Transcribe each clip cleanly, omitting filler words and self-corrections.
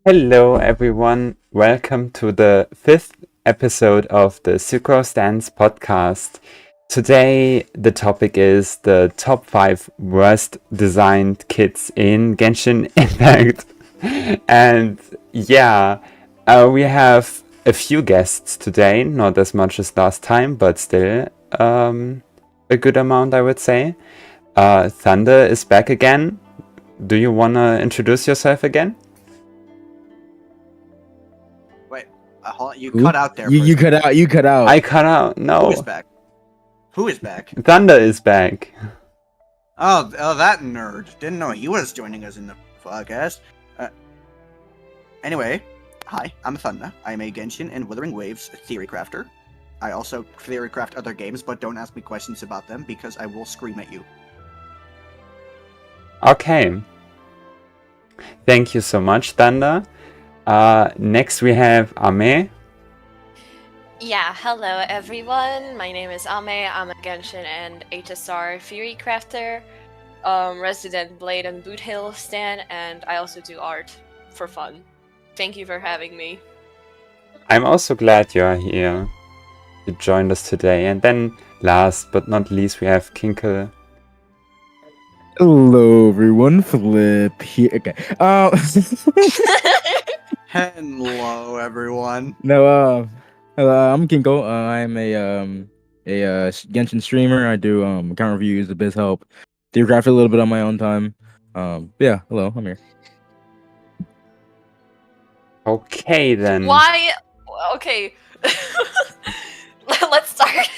Hello, everyone. Welcome to the fifth episode of the Sucrose Stans Podcast. Today, the topic is the top 5 worst designed kits in Genshin Impact. And we have a few guests today, not as much as last time, but still a good amount, I would say. Thundah is back again. Do you want to introduce yourself again? Wait, you cut out there. You cut out. You cut out. I cut out. Who No. is back? Who is back? Thundah is back. Oh, that nerd. Didn't know he was joining us in the podcast. Anyway, hi, I'm Thundah. I'm a Genshin and Wuthering Waves theory crafter. I also theory craft other games, but don't ask me questions about them because I will scream at you. Okay. Thank you so much, Thundah. Next we have Ame. Yeah, hello everyone. My name is Ame. I'm a Genshin and HSR Fury Crafter, resident Blade and Boot Hill stan, and I also do art for fun. Thank you for having me. I'm also glad you are here. You joined us today. And then last but not least we have Kinkle. Hello, everyone. Flip here. Okay. Hello, everyone. Hello, I'm Kinkle. I'm a Genshin streamer. I do account reviews, a biz help, do craft a little bit on my own time. Yeah. Hello, I'm here. Okay then. Why? Okay. Let's start.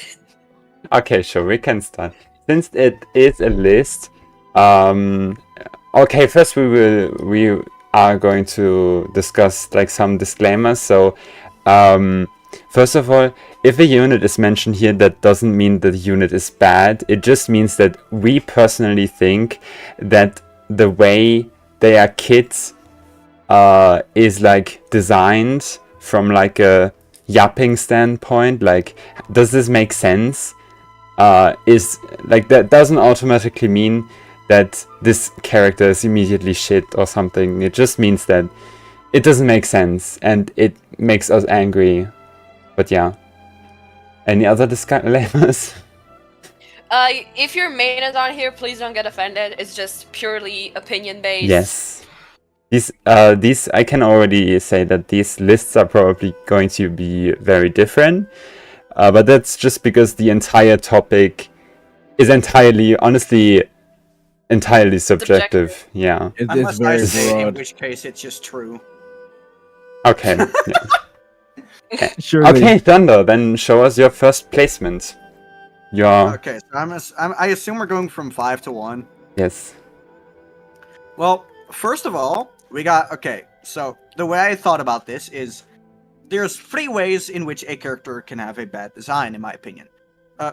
Okay, sure, we can start. Since it is a list, okay, first we are going to discuss like some disclaimers. So, first of all, if a unit is mentioned here, that doesn't mean that the unit is bad. It just means that we personally think that the way their kits is like designed from like a yapping standpoint, like does this make sense? Is like that doesn't automatically mean that this character is immediately shit or something. It just means that it doesn't make sense and it makes us angry. But yeah. Any other disclaimers? If your main is on here, please don't get offended. It's just purely opinion based. Yes. These I can already say that these lists are probably going to be very different. But that's just because the entire topic is honestly entirely subjective. Yeah. It's Unless I very say, in broad. which case it's just true. Okay. Yeah. Surely. Okay, Thundah, then show us your first placement. Your Okay, so I assume we're going from 5 to 1. yes. Well, first of all, so the way I thought about this is there's 3 ways in which a character can have a bad design, in my opinion.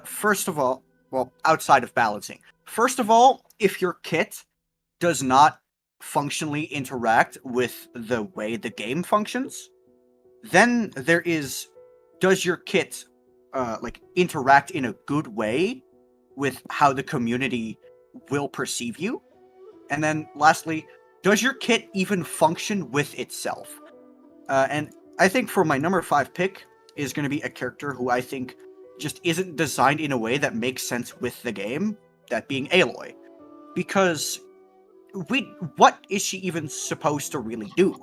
First of all, well, outside of balancing. First of all, if your kit does not functionally interact with the way the game functions, then there is, does your kit interact in a good way with how the community will perceive you? And then lastly, does your kit even function with itself? And I think for my number 5 pick is going to be a character who I think just isn't designed in a way that makes sense with the game, that being Aloy. Because what is she even supposed to really do?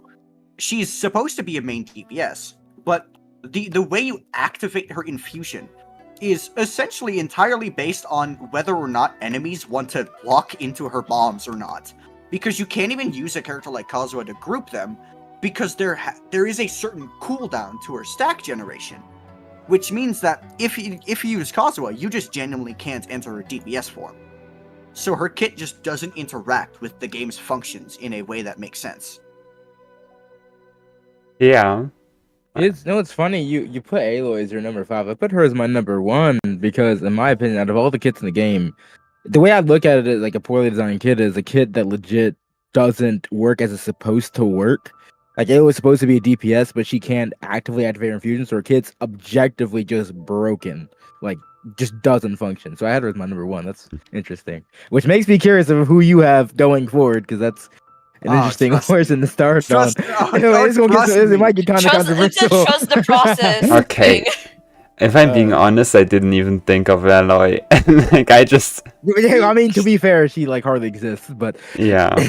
She's supposed to be a main DPS, but the way you activate her infusion is essentially entirely based on whether or not enemies want to walk into her bombs or not. Because you can't even use a character like Kazuha to group them, because there is a certain cooldown to her stack generation. Which means that if you use Kazuha, you just genuinely can't enter her DPS form. So her kit just doesn't interact with the game's functions in a way that makes sense. Yeah. It's funny. You put Aloy as your number 5. I put her as my number 1 because, in my opinion, out of all the kits in the game, the way I look at it is like a poorly designed kit is a kit that legit doesn't work as it's supposed to work. Like Aloy is supposed to be a DPS, but she can't actively activate her infusion, so her kit's objectively just broken. Like, just doesn't function. So I had her as my number 1. That's interesting. Which makes me curious of who you have going forward, because an interesting horse in the start. Trust, It might get kind of controversial. Just trust the process. Okay. If I'm being honest, I didn't even think of Aloy. Like, I just... I mean, to be fair, she, like, hardly exists, but... Yeah.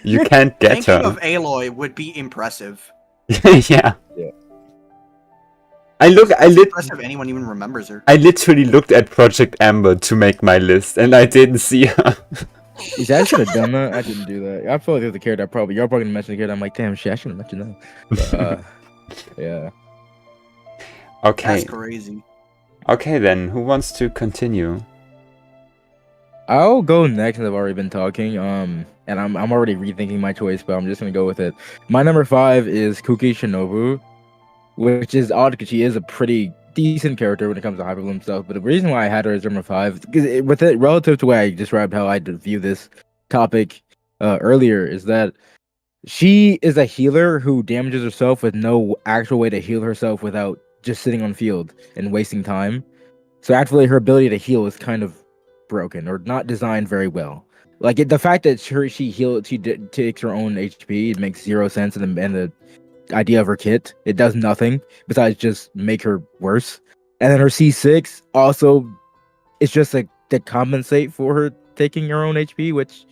You can't get Thinking her. of Aloy would be impressive. Yeah. Impressive anyone even remembers her. I literally looked at Project Amber to make my list, and I didn't see her. I should have done that. I didn't do that. I feel like there's a character y'all probably gonna mention the character. I'm like, damn shit, I should have mentioned that. But, yeah. Okay. That's crazy. Okay, then. Who wants to continue? I'll go next, as I've already been talking. And I'm already rethinking my choice, but I'm just gonna go with it. My number 5 is Kuki Shinobu, which is odd because she is a pretty decent character when it comes to Hyperbloom stuff. But the reason why I had her as number 5, because with it relative to the way I described how I view this topic earlier, is that she is a healer who damages herself with no actual way to heal herself without just sitting on field and wasting time. So actually, her ability to heal is kind of broken or not designed very well. Like the fact that she takes her own HP, it makes zero sense, and the idea of her kit, it does nothing besides just make her worse. And then her C6 also, it's just like to compensate for her taking her own HP, which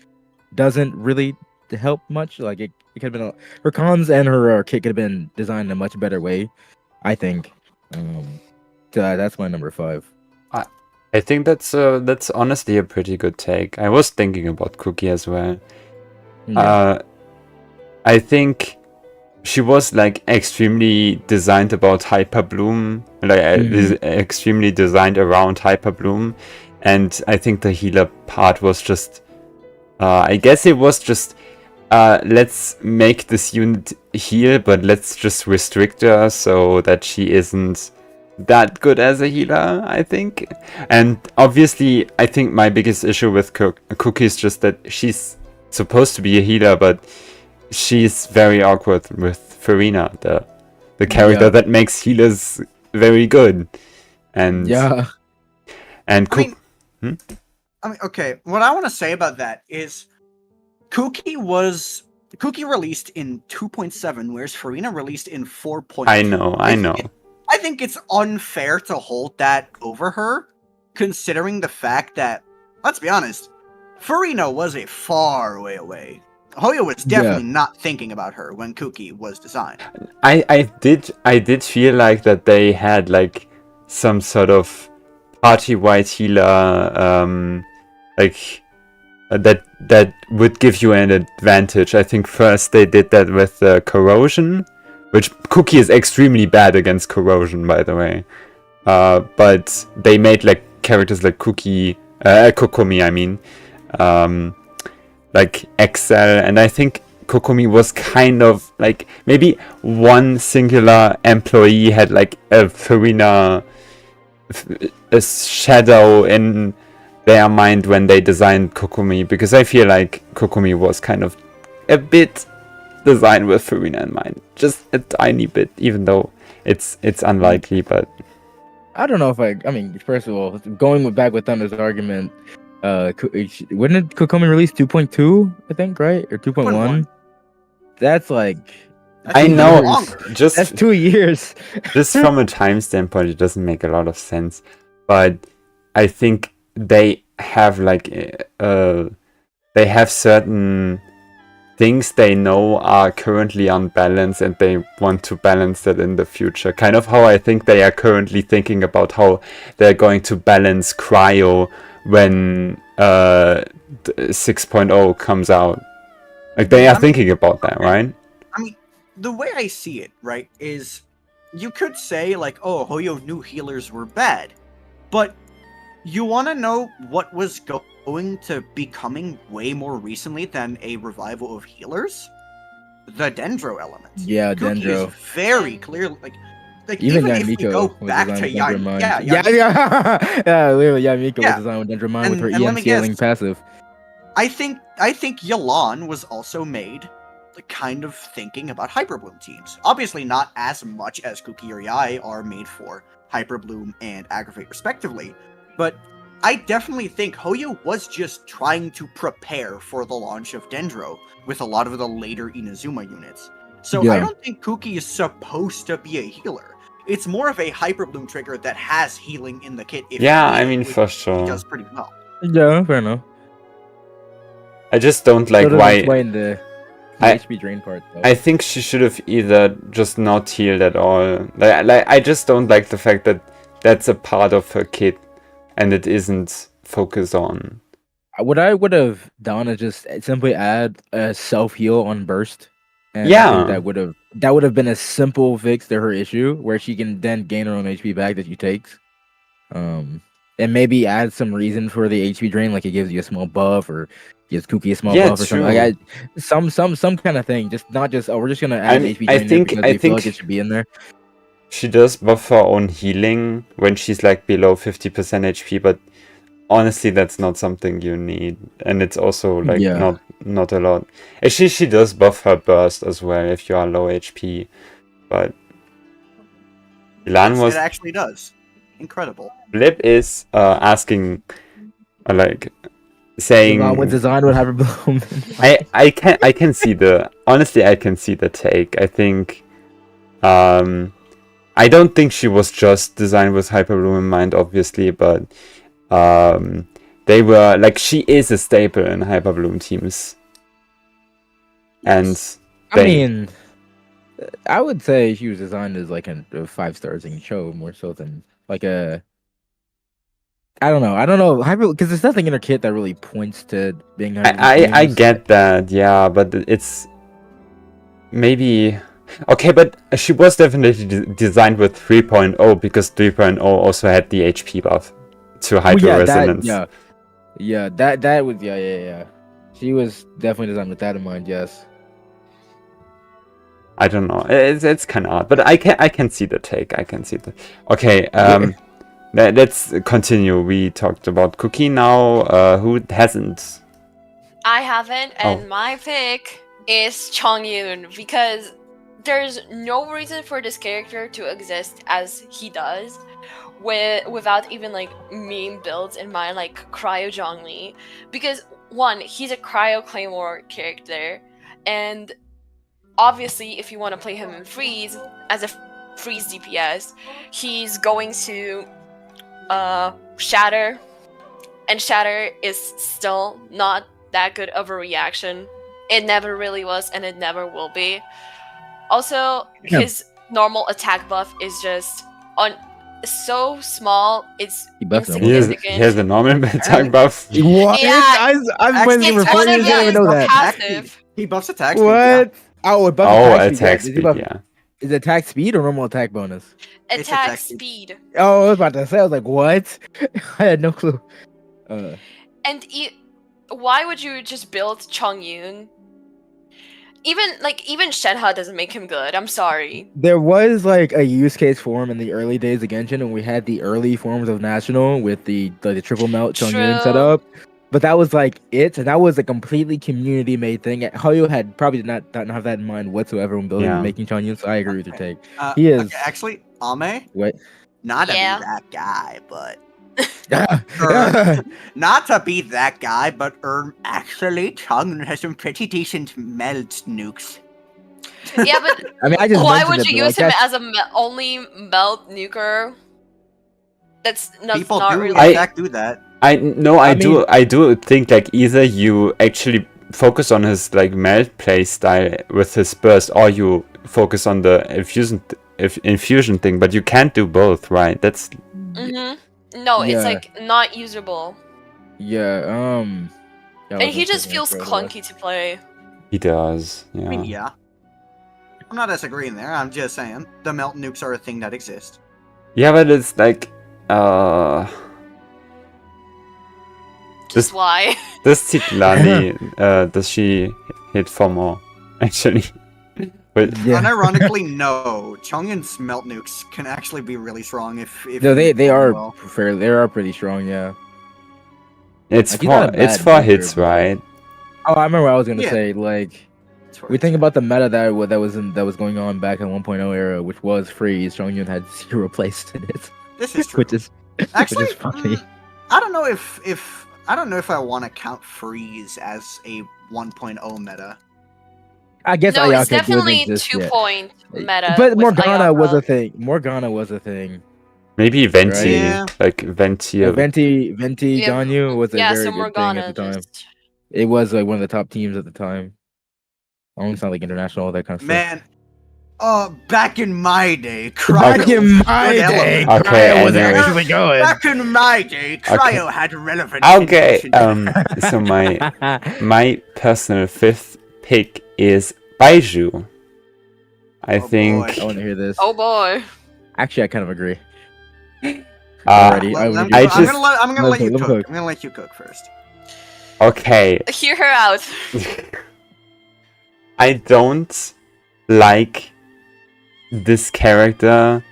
doesn't really help much. Like it could have been her cons and her kit could have been designed in a much better way, I think. So that's my number 5. I think that's honestly a pretty good take. I was thinking about Cookie as well. Yeah. I think she was like extremely designed about Hyperbloom, like extremely designed around Hyperbloom, and I think the healer part was just, I guess it was just, let's make this unit heal, but let's just restrict her so that she isn't that good as a healer, I think. And obviously, I think my biggest issue with Cookie is just that she's supposed to be a healer, but she's very awkward with Farina, the character that makes healers very good. And and I mean, okay. What I want to say about that is, Cookie released in 2.7, whereas Farina released in 4.2. I know. I think it's unfair to hold that over her, considering the fact that, let's be honest, Farina was a far way away. Hoyo was definitely not thinking about her when Cookie was designed. I did feel like that they had like some sort of party-wide healer, like that would give you an advantage. I think first they did that with Corrosion, which Cookie is extremely bad against Corrosion, by the way. But they made like characters like Kokomi, I mean, like Excel, and I think Kokomi was kind of like maybe one singular employee had like a Farina, a shadow in their mind when they designed Kokomi, because I feel like Kokomi was kind of a bit designed with Farina in mind, just a tiny bit, even though it's unlikely. But I don't know if I mean, first of all, going back with Thundah's argument, wouldn't Kokomi release 2.2, I think, right? Or 2.1? That's like, I know, that's 2 years. Just from a time standpoint, it doesn't make a lot of sense. But I think they have like they have certain things they know are currently unbalanced, and they want to balance that in the future. Kind of how I think they are currently thinking about how they're going to balance Cryo when 6.0 comes out. Like they are thinking about that, right? I mean, the way I see it, right, is you could say like, oh, Hoyo knew healers were bad, but you want to know what was going to be coming way more recently than a revival of healers? The Dendro element. Yeah, Cookie Dendro. is very clear, like even if we Yamiko go back to literally Yamiko was designed with Dendro Mind with her EM scaling passive. I think Yelan was also made kind of thinking about Hyperbloom teams. Obviously not as much as Cookie or Yai are made for Hyperbloom and Aggravate respectively, but I definitely think Hoyo was just trying to prepare for the launch of Dendro with a lot of the later Inazuma units. So I don't think Kuki is supposed to be a healer. It's more of a Hyper Bloom trigger that has healing in the kit. If for sure. He does pretty well. Yeah, fair enough. I just don't like So why. Explain the HP drain part, though. I think she should have either just not healed at all. Like I just don't like the fact that that's a part of her kit, and it isn't focused on. What I would have done is just simply add a self heal on burst. And Yeah. I think that would have been a simple fix to her issue, where she can then gain her own HP back that she takes. And maybe add some reason for the HP drain, like it gives you a small buff or gives Kuki a small buff or something. Like some kind of thing. Just not just we're just gonna add HP drain because we feel like it should be in there. She does buff her own healing when she's like below 50% HP, but honestly, that's not something you need, and it's also like not a lot. Actually, she does buff her burst as well if you are low HP, but It actually does. Incredible. Blip is asking, saying what design would have bloom. I can see I can see the take. I think I don't think she was just designed with Hyper Bloom in mind, obviously, but they were like, she is a staple in Hyper Bloom teams. And I would say she was designed as like a 5-star show more so than like a. I don't know, because there's nothing in her kit that really points to being. I get that, yeah, but it's maybe okay, but she was definitely designed with 3.0 because 3.0 also had the HP buff to Hyper Resonance. That was yeah. She was definitely designed with that in mind. Yes. I don't know. It's kind of odd, but I can see the take. I can see the. Okay. Let's continue. We talked about Cookie now. Who hasn't? I haven't, and my pick is Chongyun because there's no reason for this character to exist as he does, without even like meme builds in mind, like Cryo Zhongli, because one, he's a Cryo Claymore character, and obviously if you want to play him in freeze as a freeze DPS, he's going to Shatter, and Shatter is still not that good of a reaction. It never really was, and it never will be. Also, his normal attack buff is just so small, it's insignificant. He has a normal attack buff. What? Yeah, I've been here for 4 years, I didn't even know that. Passive. He buffs attack speed. What? Oh, it buffs attack speed, yeah. Is it attack speed or normal attack bonus? Attack speed. Oh, I was about to say, I was like, what? I had no clue. And why would you just build Chongyun? Even Shenhe doesn't make him good. I'm sorry. There was like a use case for him in the early days of Genshin, and we had the early forms of National with the triple melt Chongyun set up. But that was like it, and that was a completely community made thing. Hoyo had probably did not have that in mind whatsoever when building and making Chongyun, so I agree with your take. He is actually Ame. What? Not to be that guy, but not to be that guy, but actually Chongyun has some pretty decent melt nukes. Yeah, but I mean, why would you use him as a only melt nuker? That's people not do really. do that. I do think like either you actually focus on his like melt play style with his burst, or you focus on the infusion thing, but you can't do both, right? That's no, it's like not usable. Yeah, and he just feels clunky to play. He does. Yeah. I mean, I'm not disagreeing there. I'm just saying the melt nukes are a thing that exist. Yeah, but it's like Just why? Does Citlali, does she hit for more? Actually. But unironically, no. Chongyun's melt nukes can actually be really strong if no, they are fairly, they are pretty strong, yeah. It's for hits, right? Oh, I remember what I was gonna say. Like, we think about the meta that was going on back in 1.0 era, which was freeze. Chongyun had 0 place in it. This is true. which is actually funny. I don't know if I want to count Freeze as a 1.0 meta. I guess No, it's Ayaka didn't definitely exist yet. 2-point meta. But with Morgana was a Ayaka. thing. Morgana was a thing. Maybe Venti, Yeah. like Venti. Venti Yeah, Ganyu was a Yeah, very so good Morgana thing at the time. just. It was like one of the top teams at the time. Almost not like international, all that kind of stuff. Man, back in my day, Back Cryo. in my Good day, element. Okay, Cryo was anyway. actually going. Back in my day, Cryo had relevant. Okay, information. so my personal fifth pick is Baiju. I Oh, think. boy. I want to hear this. Oh boy. Actually, I kind of agree. Uh, Alrighty, I'm would gonna, agree. I'm gonna let you Let me cook. cook. I'm gonna let you cook first. okay, Hear her out. I don't like this character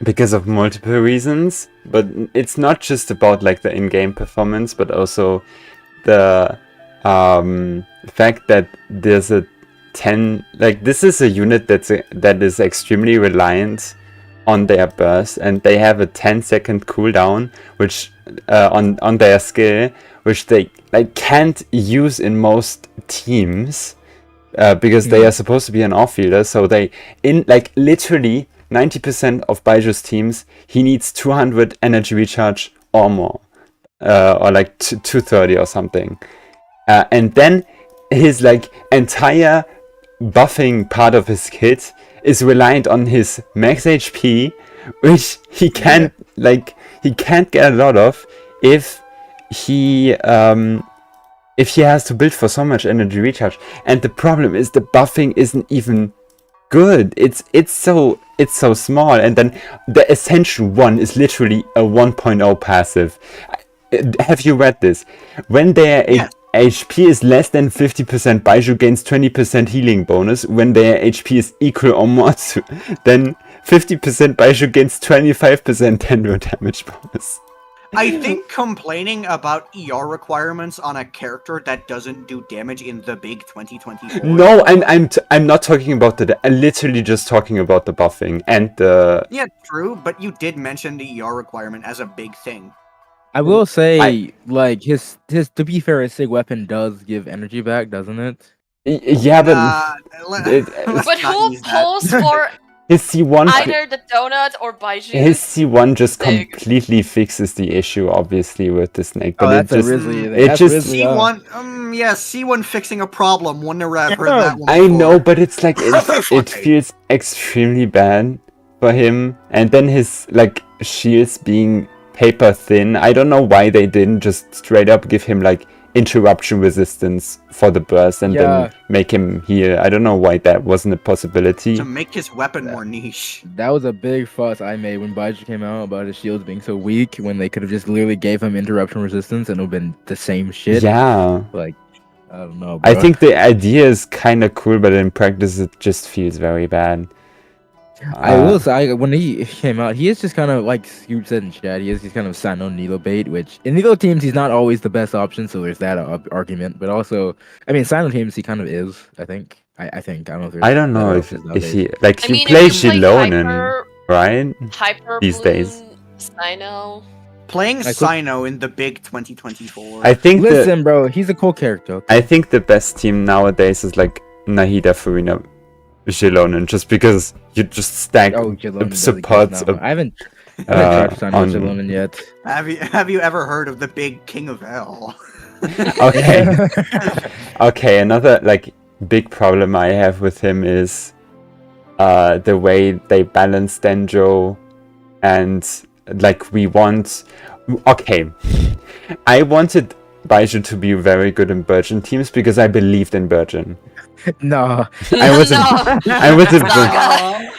because of multiple reasons, but it's not just about like the in-game performance, but also the fact that there's a 10, like this is a unit that is extremely reliant on their burst, and they have a 10-second cooldown which on their skill, which they like can't use in most teams because they are supposed to be an off-fielder. So they, in like literally 90% of Baiju's teams, he needs 200 energy recharge or more, or like 230 or something, and then his like entire buffing part of his kit is reliant on his max HP, which he can't get a lot of if he has to build for so much energy recharge. And the problem is the buffing isn't even good. It's so small, and then the essential one is literally a 1.0 passive. Have you read this? When their HP is less than 50%, Baiju gains 20% healing bonus. When their HP is equal or more to, then 50%, Baiju gains 25% tender damage bonus. I think complaining about ER requirements on a character that doesn't do damage in the big 2024. No, I'm not talking about I'm literally just talking about the buffing and the. Yeah, true, but you did mention the ER requirement as a big thing. I will say, like his to be fair, his sig weapon does give energy back, doesn't it? Yeah, but Let's But not who use that. pulls for his C1 either the donut or Baiju? his C1 just Sig. completely fixes the issue, obviously, with the snake. Oh, But that's it a just Risley. it That's just- Risley, C1, C1 fixing a problem. Wouldn't have heard Yeah, that one I before. know, but it's like it Okay. feels extremely bad for him, and then his like shields being paper thin. I don't know why they didn't just straight up give him like interruption resistance for the burst and Yeah. then make him heal. I don't know why that wasn't a possibility. To make his weapon more niche. That was a big fuss I made when Baiju came out about his shields being so weak, when they could have just literally gave him interruption resistance and it would have been the same shit. Yeah, Like, I don't know, I bro. think the idea is kind of cool, but in practice it just feels very bad. I will say, when he came out, he is just kind of like Scoop said in chat. He is just kind of Sino Nilo bait, which in Nilo teams he's not always the best option. So there's that argument. But also, I mean, Sino teams he kind of is. I think. I think. I don't know. If there's I don't know better if options he nowadays. like I you mean, play if you play Shilonen, right? Hyper these Bloom, days. Sino. Playing could- Sino in the big 2024. I think Listen, bro, he's a cool character. Okay? I think the best team nowadays is like Nahida, Farina, Shilonen, just because you just stack Oh, Jalonen does supports exist now. of- I haven't tried Sino on- Jalonen yet. Have you ever heard of the big King of L? Okay. Okay, another like big problem I have with him is the way they balance Denjo, and like we want. Okay, I wanted Baiju to be very good in Burgeon teams because I believed in Burgeon. No. I wasn't. No. I wasn't. Saga.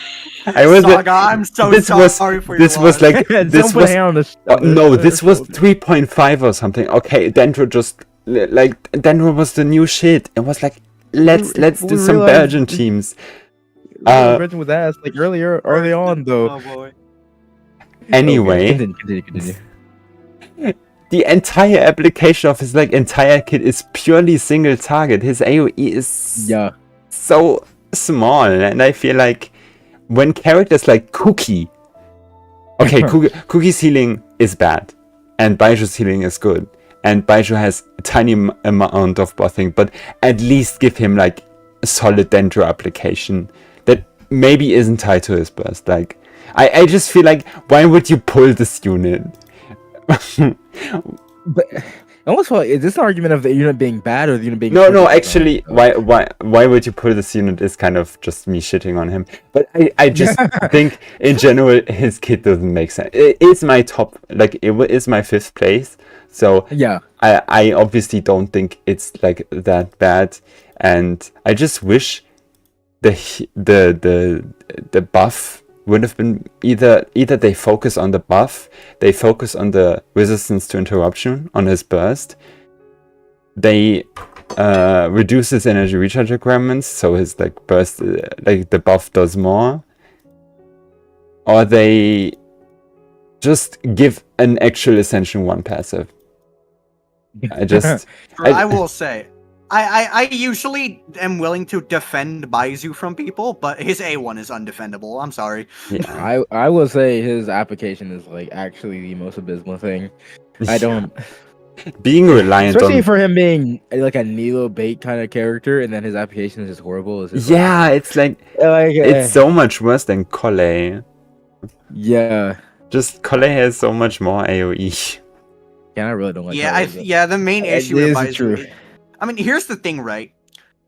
I wasn't. Saga, I'm so This was. sorry for your This was loss. like. Don't This put was. hair on the No, this was 3.5 or something. Okay, Dendro just like Dendro was the new shit. It was like let's We do some realized- Belgian teams. Virgin was ass like early on though. Oh boy. Anyway, Okay, continue. the entire application of his like entire kit is purely single target. His AoE is Yeah. so small, and I feel like when characters like Cookie Okay, Cookie's healing is bad, and Baiju's healing is good, and Baiju has a tiny amount of buffing, but at least give him like a solid Dendro application that maybe isn't tied to his burst. Like, I just feel like, why would you pull this unit? But I almost feel like, is this an argument of the unit being bad or the unit being No, actually, why would you pull this unit is kind of just me shitting on him. But I just think in general his kit doesn't make sense. It is my top, like it is my 5th place. So yeah, I obviously don't think it's like that bad, and I just wish the buff would have been either they focus on the buff, they focus on the resistance to interruption on his burst, they reduce his energy recharge requirements, so his like burst, like the buff does more, or they just give an actual Ascension 1 passive. I will say, I usually am willing to defend Baizu from people, but his A1 is undefendable. I'm sorry. Yeah. I will say his application is like actually the most abysmal thing. I don't being reliant especially on, for him being like a Nilo bait kind of character, and then his application is just horrible. It's just it's like it's so much worse than Collei. Yeah. Just Collei has so much more AoE. Yeah, I really don't like. The main issue with Baizu. True. I mean, here's the thing, right?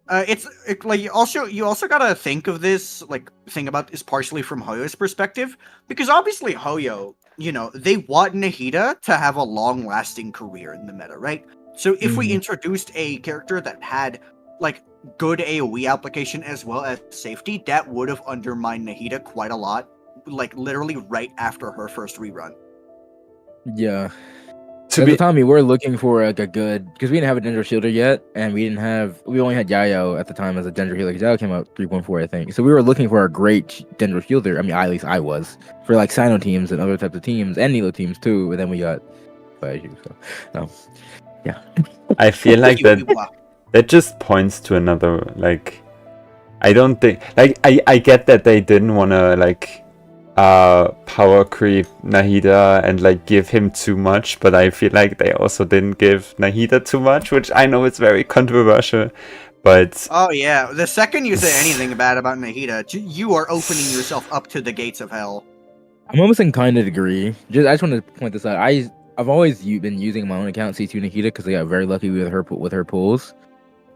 Like you also gotta think of this thing about this partially from Hoyo's perspective, because obviously Hoyo, they want Nahida to have a long-lasting career in the meta, right? So if we introduced a character that had like good AoE application as well as safety, that would have undermined Nahida quite a lot, like literally right after her first rerun. Yeah. At the time, we were looking for like a good, because we didn't have a Dendro Shielder yet, and we only had Yayo at the time as a Dendro Healer, because Yayo came out 3.4, I think. So we were looking for a great Dendro Shielder. I mean, at least I was, for like Sino teams and other types of teams, and Nilo teams too, and then we got Baiju, so, no. Yeah. I feel like that just points to another, like, I don't think, like, I get that they didn't want to, like, power creep Nahida and like give him too much, but I feel like they also didn't give Nahida too much, which I know is very controversial, but oh yeah, the second you say anything bad about Nahida, you are opening yourself up to the gates of hell. I'm almost inclined to agree. I just want to point this out. I've always been using my own account C2 Nahida because I got very lucky with her pulls.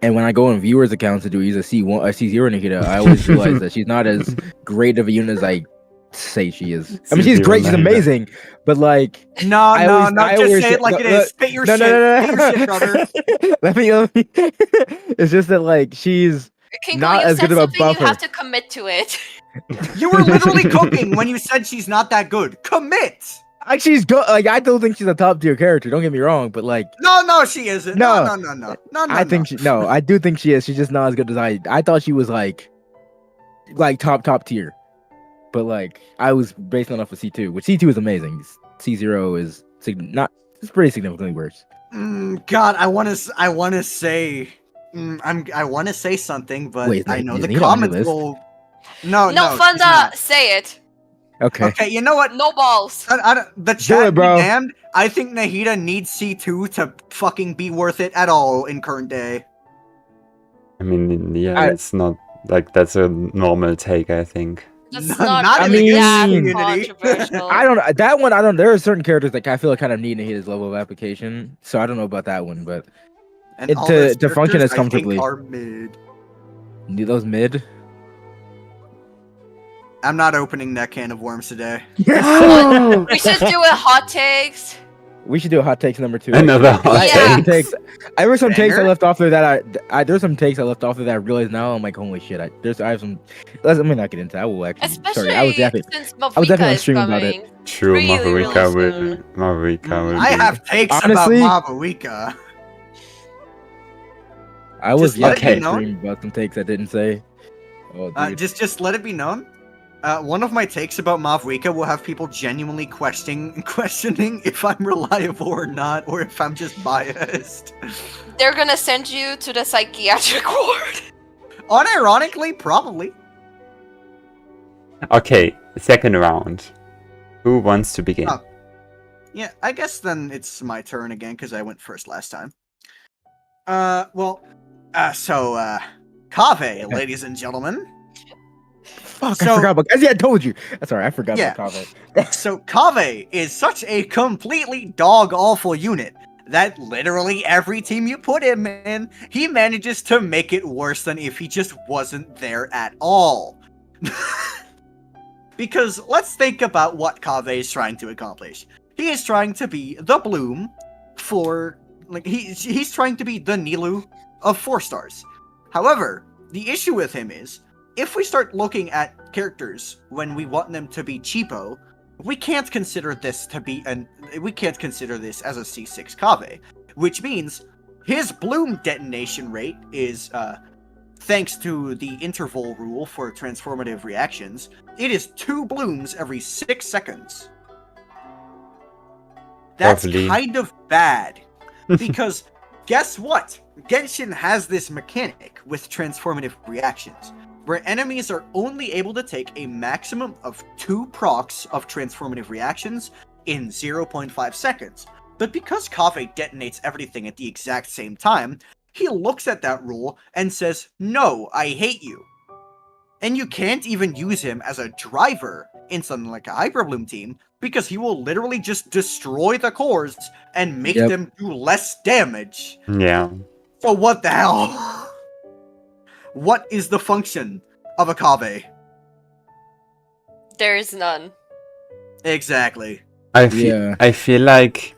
And when I go on viewers' accounts to do either C1 or C0 Nahida, I always realize that she's not as great of a unit as I say she is. I mean, she's great, she's amazing, but like just say it like it is. Spit your shit. Spit your shit, brother. Let me it's just that like she's Kinkle, not as good of a buffer. You have to commit to it. You were literally cooking when you said she's not that good. Commit. Like she's good. Like I don't think she's a top tier character. Don't get me wrong, but like no, she isn't. No. I do think she is. She's just not as good as I thought she was like top tier. But like I was based on off of C2, which C2 is amazing. C0 is it's pretty significantly worse. God, I want to say something, but wait, I know the comments will. No, Thundah, say it. Okay, you know what? No balls. The chat be damned. I think Nahida needs C2 to fucking be worth it at all in current day. I mean, it's not like that's a normal take, I think. That's not controversial. I don't. That one, I don't. There are certain characters that I feel like kind of need Nahida's level of application. So I don't know about that one, but to function as comfortably. Are mid. Need those mid. I'm not opening that can of worms today. We should do a hot takes. We should do a hot takes number 2. Another hot takes. There were some takes I left off there that there's some takes I left off there that I realized now I'm like, holy shit! I have some. Let me not get into. I will actually. Especially I was definitely streaming about it. True, really Mavarika. I have takes honestly, about Mavarika. I was streaming about some takes I didn't say. Oh, dude. Just let it be known. One of my takes about Mavrika will have people genuinely questioning if I'm reliable or not, or if I'm just biased. They're gonna send you to the psychiatric ward. Unironically, probably. Okay, second round. Who wants to begin? Oh. Yeah, I guess then it's my turn again because I went first last time. Kaveh, ladies and gentlemen. Fuck, I forgot about. Yeah, I told you. That's alright. I forgot Yeah. about Kaveh. So Kaveh is such a completely dog-awful unit that literally every team you put him in, he manages to make it worse than if he just wasn't there at all. Because let's think about what Kaveh is trying to accomplish. He is trying to be the Bloom for, like, he's trying to be the Nilou of 4 stars. However, the issue with him is, if we start looking at characters when we want them to be cheapo, we can't consider this as a C6 Kaveh, which means his Bloom detonation rate is, thanks to the interval rule for transformative reactions, it is 2 blooms every 6 seconds. That's Lovely. kind of bad, because guess what? Genshin has this mechanic with transformative reactions, where enemies are only able to take a maximum of 2 procs of transformative reactions in 0.5 seconds. But because Kaveh detonates everything at the exact same time, he looks at that rule and says, "No, I hate you." And you can't even use him as a driver in something like a Hyper Bloom team, because he will literally just destroy the cores and make them do less damage. Yeah. So what the hell? What is the function of a Kaveh? There is none. Exactly. I feel like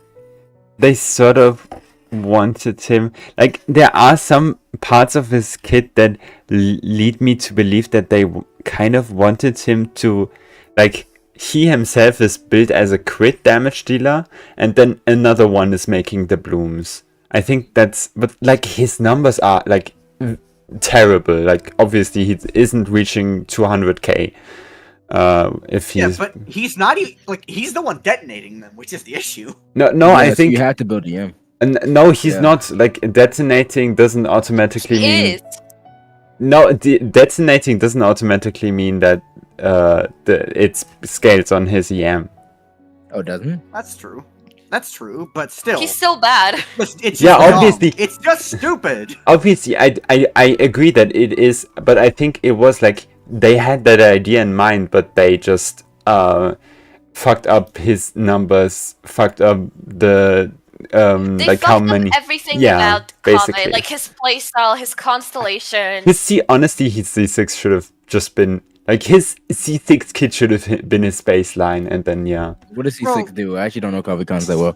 they sort of wanted him. Like, there are some parts of his kit that lead me to believe that they kind of wanted him to, like, he himself is built as a crit damage dealer, and then another one is making the blooms. I think that's, but like his numbers are like terrible. Like, obviously he isn't reaching 200k. If he's but he's not even, like, he's the one detonating them, which is the issue. no, Yeah, I so think you have to build EM. no, he's not. Like, detonating doesn't automatically mean. It is. No, detonating doesn't automatically mean that it scales on his EM. Oh, doesn't? That's true. That's true, but still. He's still bad. It's Yeah, just dumb. obviously. It's just stupid. Obviously, I agree that it is, but I think it was like they had that idea in mind, but they just fucked up his numbers, fucked up the They like how fucked up many. everything Yeah, about basically. Kaveh, like his playstyle, his constellation. Honestly, his C6 should have just been like his C6 kit should have been his baseline, and then yeah. What does C6 do? I actually don't know Kaveh cons that well.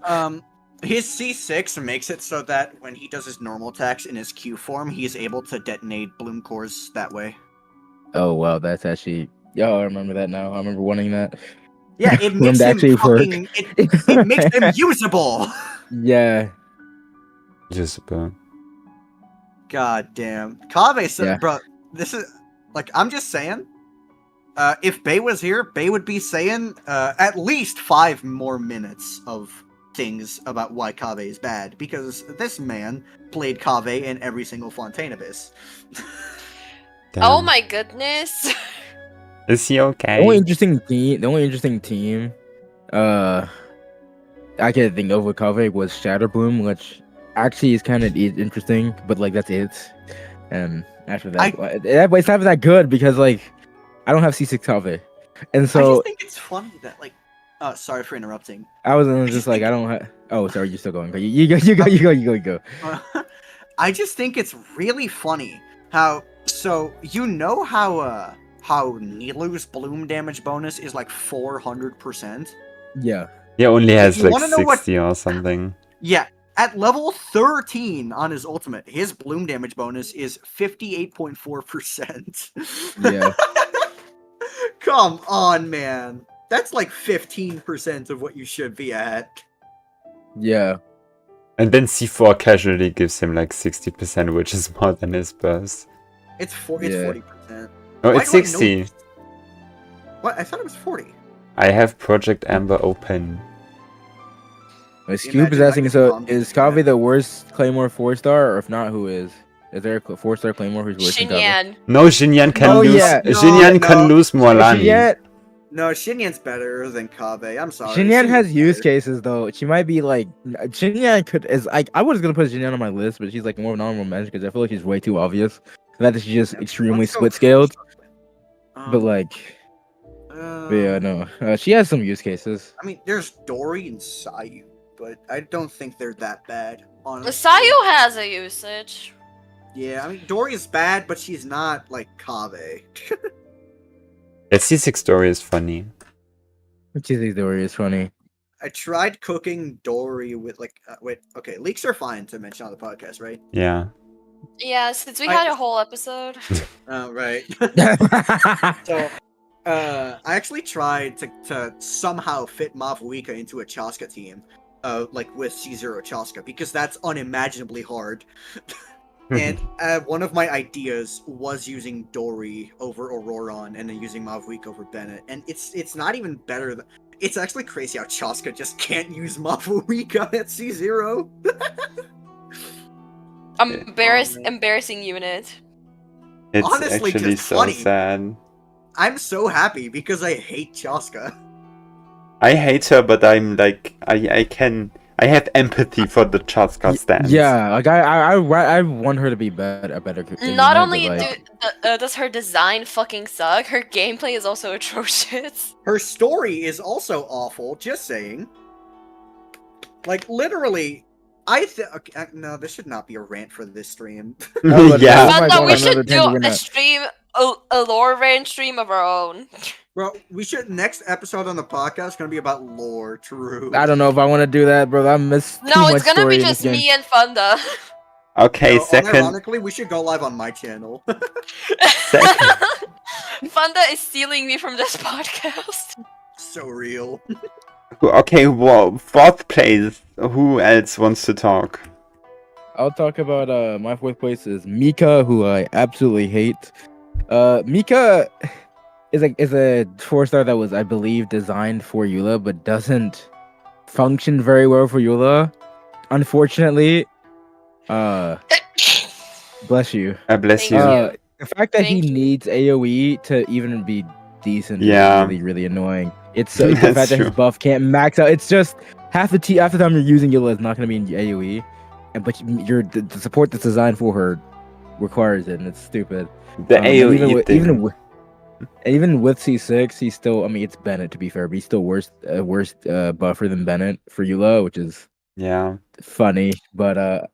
His C6 makes it so that when he does his normal attacks in his Q form, he is able to detonate bloom cores that way. Oh wow, that's actually. Yo, I remember that now. I remember wanting that. Yeah, it makes him actually fucking. It makes him usable. Yeah. Just God damn, Kaveh said, Yeah. bro. This is like, I'm just saying. If Bay was here, Bay would be saying at least 5 more minutes of things about why Kaveh is bad, because this man played Kaveh in every single Fontaine Abyss. Oh my goodness. Is he okay? The only interesting team, I could think of with Kaveh was Shatterbloom, which actually is kind of interesting, but like that's it. And after that, it's not that good because like I don't have C6 Kaveh, and I so just think it's funny that like. Sorry for interrupting. I was just like I don't have. Oh, sorry, you're still going. You go. I just think it's really funny how how Nilou's bloom damage bonus is like 400%. Yeah. He only has You like wanna know 60 or something. Yeah, at level 13 on his ultimate, his bloom damage bonus is 58.4%. Yeah. Come on, man. That's like 15% of what you should be at. Yeah. And then C4 casually gives him like 60%, which is more than his burst. It's 40%. Oh, Why it's do I know 60. this? What? I thought it was 40. I have Project Amber open. Scoop is Imagine, asking, like, so mom is doing Kaveh that. the worst Claymore 4-star, or if not, who is? Is there a 4-star Claymore who's worse than Kaveh? Xinyan. No, Xinyan can Oh, lose. yeah. Xinyan can No. lose more Lani. Xinyan, No, Xinyan's better than Kaveh. I'm sorry. Xinyan has Xinyan's use better. cases though. She might be like Xinyan could is like I was gonna put Xinyan on my list, but she's like more of an honorable mention because I feel like she's way too obvious. That she's just extremely Let's go split scaled. Um, But like, yeah, no, she has some use cases. I mean, there's Dory and Sayu, but I don't think they're that bad. Honestly. Sayu has a usage. Yeah, I mean, Dory is bad, but she's not like Kaveh. The C6 story is funny. She thinks Dory is funny. I tried cooking Dory with like, wait, okay, leaks are fine to mention on the podcast, right? Yeah. Yeah, since we had a whole episode. Oh, right. So, I actually tried to somehow fit Mavuika into a Chaska team, like with C0 Chaska, because that's unimaginably hard. And one of my ideas was using Dory over Auroron and then using Mavuika over Bennett, and it's not even better. It's actually crazy how Chaska just can't use Mavuika at C0. Embarrassing unit. It's Honestly, actually just so funny. sad. I'm so happy because I hate Chaska. I hate her, but I'm like, I have empathy for the Chaska stance. Yeah, like I want her to be a better. Not unit, only but, like, does her design fucking suck, her gameplay is also atrocious. Her story is also awful, just saying. Like, literally, okay, no, this should not be a rant for this stream. Oh, Yeah. my But God, no, we another should do tangent, we're a not- stream, a lore rant stream of our own. Bro, next episode on the podcast is gonna be about lore, true. I don't know if I want to do that, bro. I miss too No, much it's gonna story be in this just game. me and Thundah. Okay, No, second. unironically, we should go live on my channel. Thundah is stealing me from this podcast. So real. Okay, well, fourth place. Who else wants to talk? I'll talk about my fourth place is Mika, who I absolutely hate. Mika is a 4-star that was, I believe, designed for Eula, but doesn't function very well for Eula. Unfortunately, bless you. Bless Thank you. you. The fact that he Thank you. needs AOE to even be decent Yeah. is really, really annoying. It's the That's fact that true. his buff can't max out. It's just half the time you're using Eula is not going to be in AOE, but the support that's designed for her requires it, and it's stupid. The And AoE thing. even with C6, he's still. I mean, it's Bennett to be fair, but he's still worse buffer than Bennett for Eula, which is Yeah. funny. But I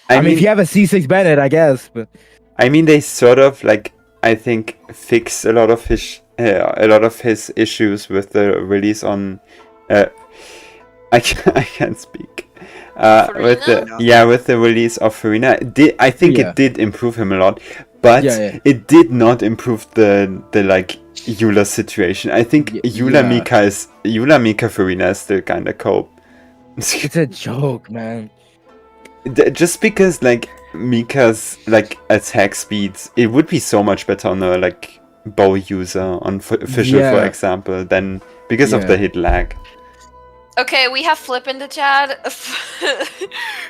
if you have a C6 Bennett, I guess. But I mean, they sort of like, I think, fix a lot of his issues with the release on. I can't speak. With the release of Farina, I think Yeah. it did improve him a lot, but Yeah. it did not improve the like Eula situation. I think Eula Mika Farina is still kind of cope. it's a joke, man. Just because like Mika's like attack speeds, it would be so much better on a like bow user on Fischl, for Yeah. example, than because of Yeah. the hit lag. Okay, we have Flip in the chat.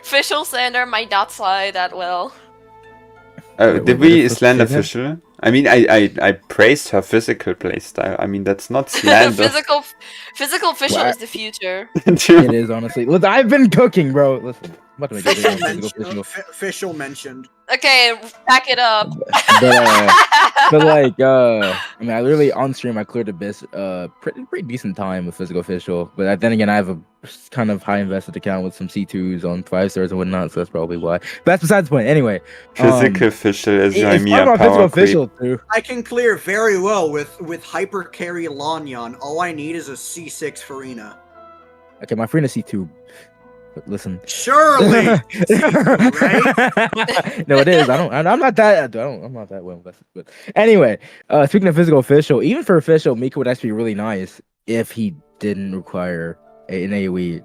Fischl slander might not slide that well. Wait, Did what we did slander Fischl Fischl? I mean, I praised her physical playstyle. I mean, that's not slander. physical Fischl What? is the future. It is honestly. Look, I've been cooking, bro. Listen, I'm about to make a video on physical Fischl. Official mentioned. Okay, back it up. But like, I mean, I literally on stream I cleared Abyss, pretty decent time with physical Fischl. But then again, I have a kind of high invested account with some C2s on 5-stars and whatnot, so that's probably why. But that's besides the point. Anyway, Physical Fischl is it's Yoimiya talking about power physical creep. Fischl too. I can clear very well with hyper carry Lanyan. All I need is a C6 Farina. Okay, my friend is C2. But listen. Surely, right? No, it is. I'm not that well invested. But anyway, speaking of physical Fischl, even for Fischl, Mika would actually be really nice if he didn't require an AoE.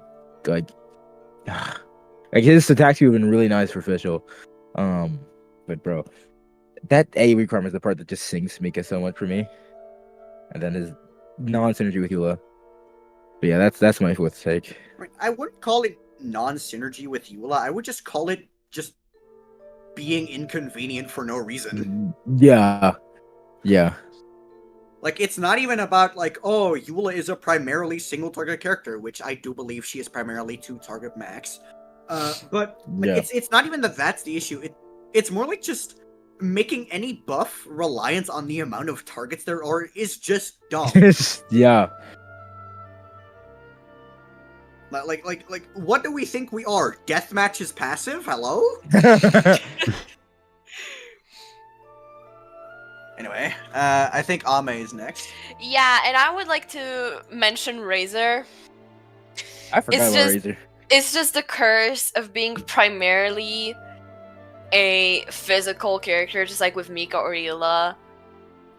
Like his attack speed would have been really nice for Fischl. But bro, that AoE requirement is the part that just sinks Mika so much for me. And then his non-synergy with Eula. But yeah, that's my fourth take. I wouldn't call it non-synergy with Eula. I would just call it just being inconvenient for no reason. Yeah. Like, it's not even about, like, oh, Eula is a primarily single-target character, which I do believe she is primarily two-target max. But like, Yeah. it's not even that that's the issue. It's more like just making any buff reliant on the amount of targets there are is just dumb. Yeah. Like, what do we think we are? Deathmatch is passive? Hello? Anyway, I think Ame is next. Yeah, and I would like to mention Razor. I forgot It's about just- Razor. It's just the curse of being primarily a physical character, just like with Mika or Eula.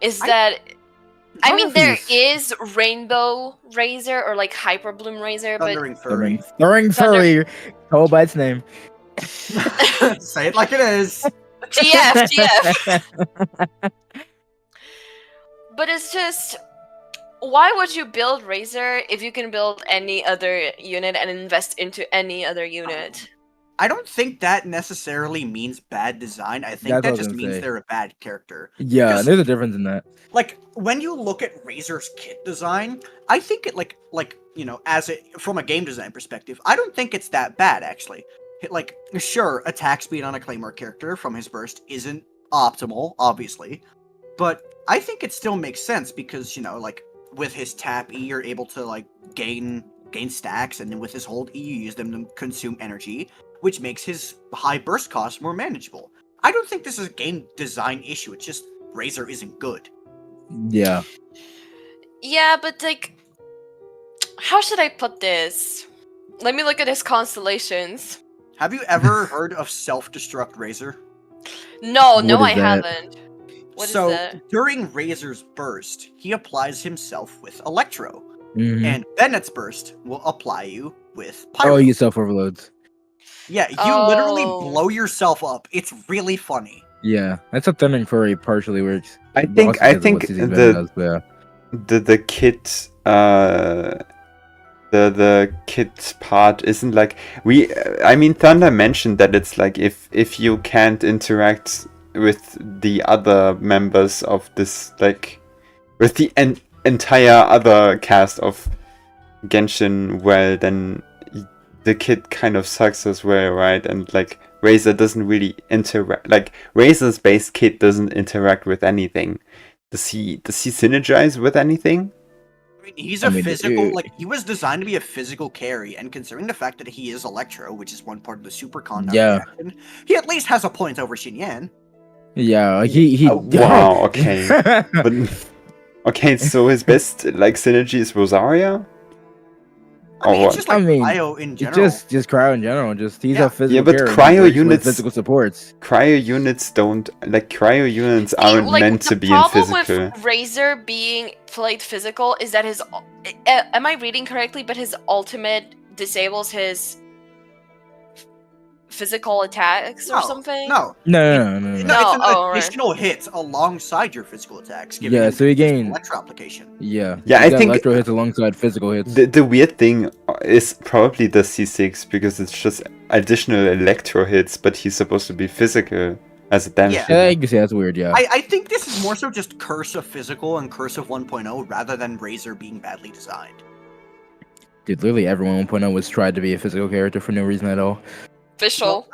I mean, there is Rainbow Razor or like Hyper Bloom Razor, but Thundering Furry. Thundering Furry. Call by its name. Say it like it is. TF. But it's just, why would you build Razor if you can build any other unit and invest into any other unit? I don't think that necessarily means bad design. I think That's what I that was just gonna means say. they're a bad character. Yeah, Because- there's a difference in that. Like, when you look at Razor's kit design, I think it like you know, from a game design perspective, I don't think it's that bad actually. Like, sure, attack speed on a Claymore character from his burst isn't optimal, obviously, but I think it still makes sense because, you know, like, with his tap E, you're able to like gain stacks, and then with his hold E, you use them to consume energy, which makes his high burst cost more manageable. I don't think this is a game design issue. It's just Razor isn't good. Yeah. Yeah, but like, how should I put this? Let me look at his constellations. Have you ever heard of self-destruct Razor? No, What I is that? haven't. What is So, that? during Razor's burst, he applies himself with Electro, Mhm. and Bennett's burst will apply you with Pyro. Oh, you self overloads. Yeah, you literally Oh. blow yourself up. It's really funny. Yeah, that's how Thundering Furry partially works. I Also think because of what CC Ben does, but yeah. the kit the kit part isn't like I mean, Thundah mentioned that it's like if you can't interact with the other members of this, like with the entire other cast of Genshin, well, then the kit kind of sucks as well, right? And like Razor doesn't really interact, like Razor's base kit doesn't interact with anything. Does he synergize with anything? I mean, he's I a mean, physical, like, he was designed to be a physical carry, and considering the fact that he is Electro, which is one part of the super conduct Yeah. reaction, he at least has a point over Xinyan. Yeah, like he Wow, okay. But okay, so his best like synergy is Rosaria? I mean, Or it's what? just like I mean, Cryo in It's general. just cryo in general. Just he's Yeah. a physical Yeah, but carry, he cryo works with units- physical supports. Cryo units cryo units aren't meant to be in The physical. problem with Razor being played physical is that am I reading correctly? But his ultimate disables his physical attacks or something. No, No. it's an right. additional hit alongside your physical attacks. Giving Yeah, him so he additional gained- Electro application. Yeah. Yeah, He's I got think- electro hits alongside physical hits. The weird thing is probably the C6 because it's just additional electro hits, but he's supposed to be physical as a damage Yeah. dealer. I can say that's weird. Yeah. I think this is more so just Curse of Physical and Curse of 1.0 rather than Razor being badly designed. Dude, literally everyone 1.0 was tried to be a physical character for no reason at all. Official.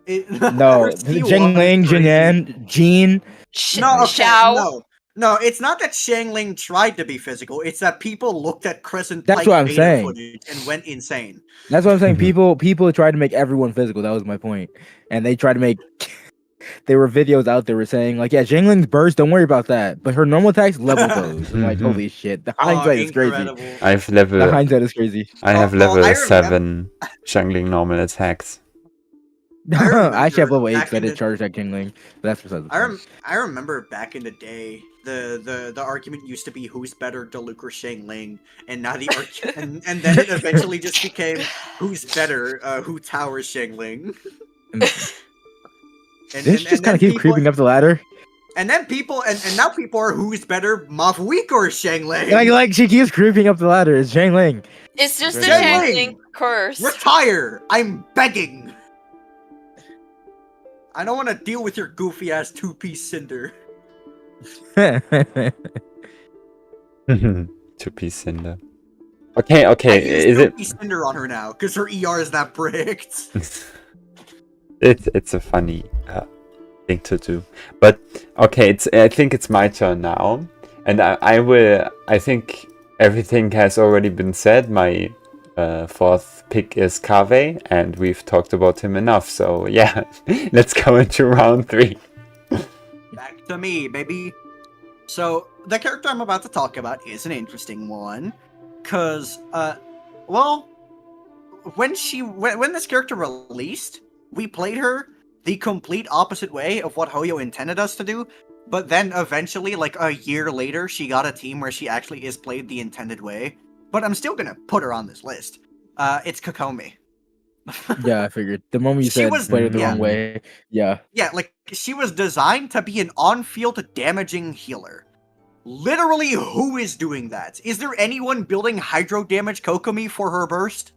No, He Jingling, was crazy. Jinyan, Jean. No, okay, Xiao. no, it's not that Shangling tried to be physical. It's that people looked at Crescent That's Pike what I'm beta saying. footage and went insane. That's what I'm saying. Mhm. People tried to make everyone physical. That was my point. And they tried to make. There were videos out there were saying like, yeah, Jingling's burst. Don't worry about that. But her normal attacks level those. I'm like, Mhm. holy shit. The hindsight is crazy. incredible. I have The level hindsight is crazy. I have Oh, level I remember- 7 jungling normal attacks. I actually have remember level 8 back because I in did the- charge that Kingling. But that's besides the point. I remember back in the day, the argument used to be who's better, Diluc or Shangling, and now the argument, and then it eventually just became who's better, who towers Shangling. And, Didn't she just kind of keep creeping up the ladder? And then people, and now people are who's better, Mavweek or Shangling? Like she keeps creeping up the ladder. It's Jingling. It's just the Shangling! Shangling curse. Retire! I'm begging! I don't want to deal with your goofy ass two-piece cinder. 2P Cinder. Okay, I is use it? Cinder on her now because her ER is that bricked. It's a funny thing to do, but okay. I think it's my turn now, and I will. I think everything has already been said. My fourth pick is Kave, and we've talked about him enough. So yeah, let's go into round 3. Back to me, baby. So the character I'm about to talk about is an interesting one, cause well, when this character released, we played her the complete opposite way of what Hoyo intended us to do. But then eventually, like a year later, she got a team where she actually is played the intended way. But I'm still gonna put her on this list. It's Kokomi. Yeah, I figured. The moment you She said was- played it the yeah. wrong way, yeah. Yeah, like, she was designed to be an on-field damaging healer. Literally, who is doing that? Is there anyone building hydro damage Kokomi for her burst?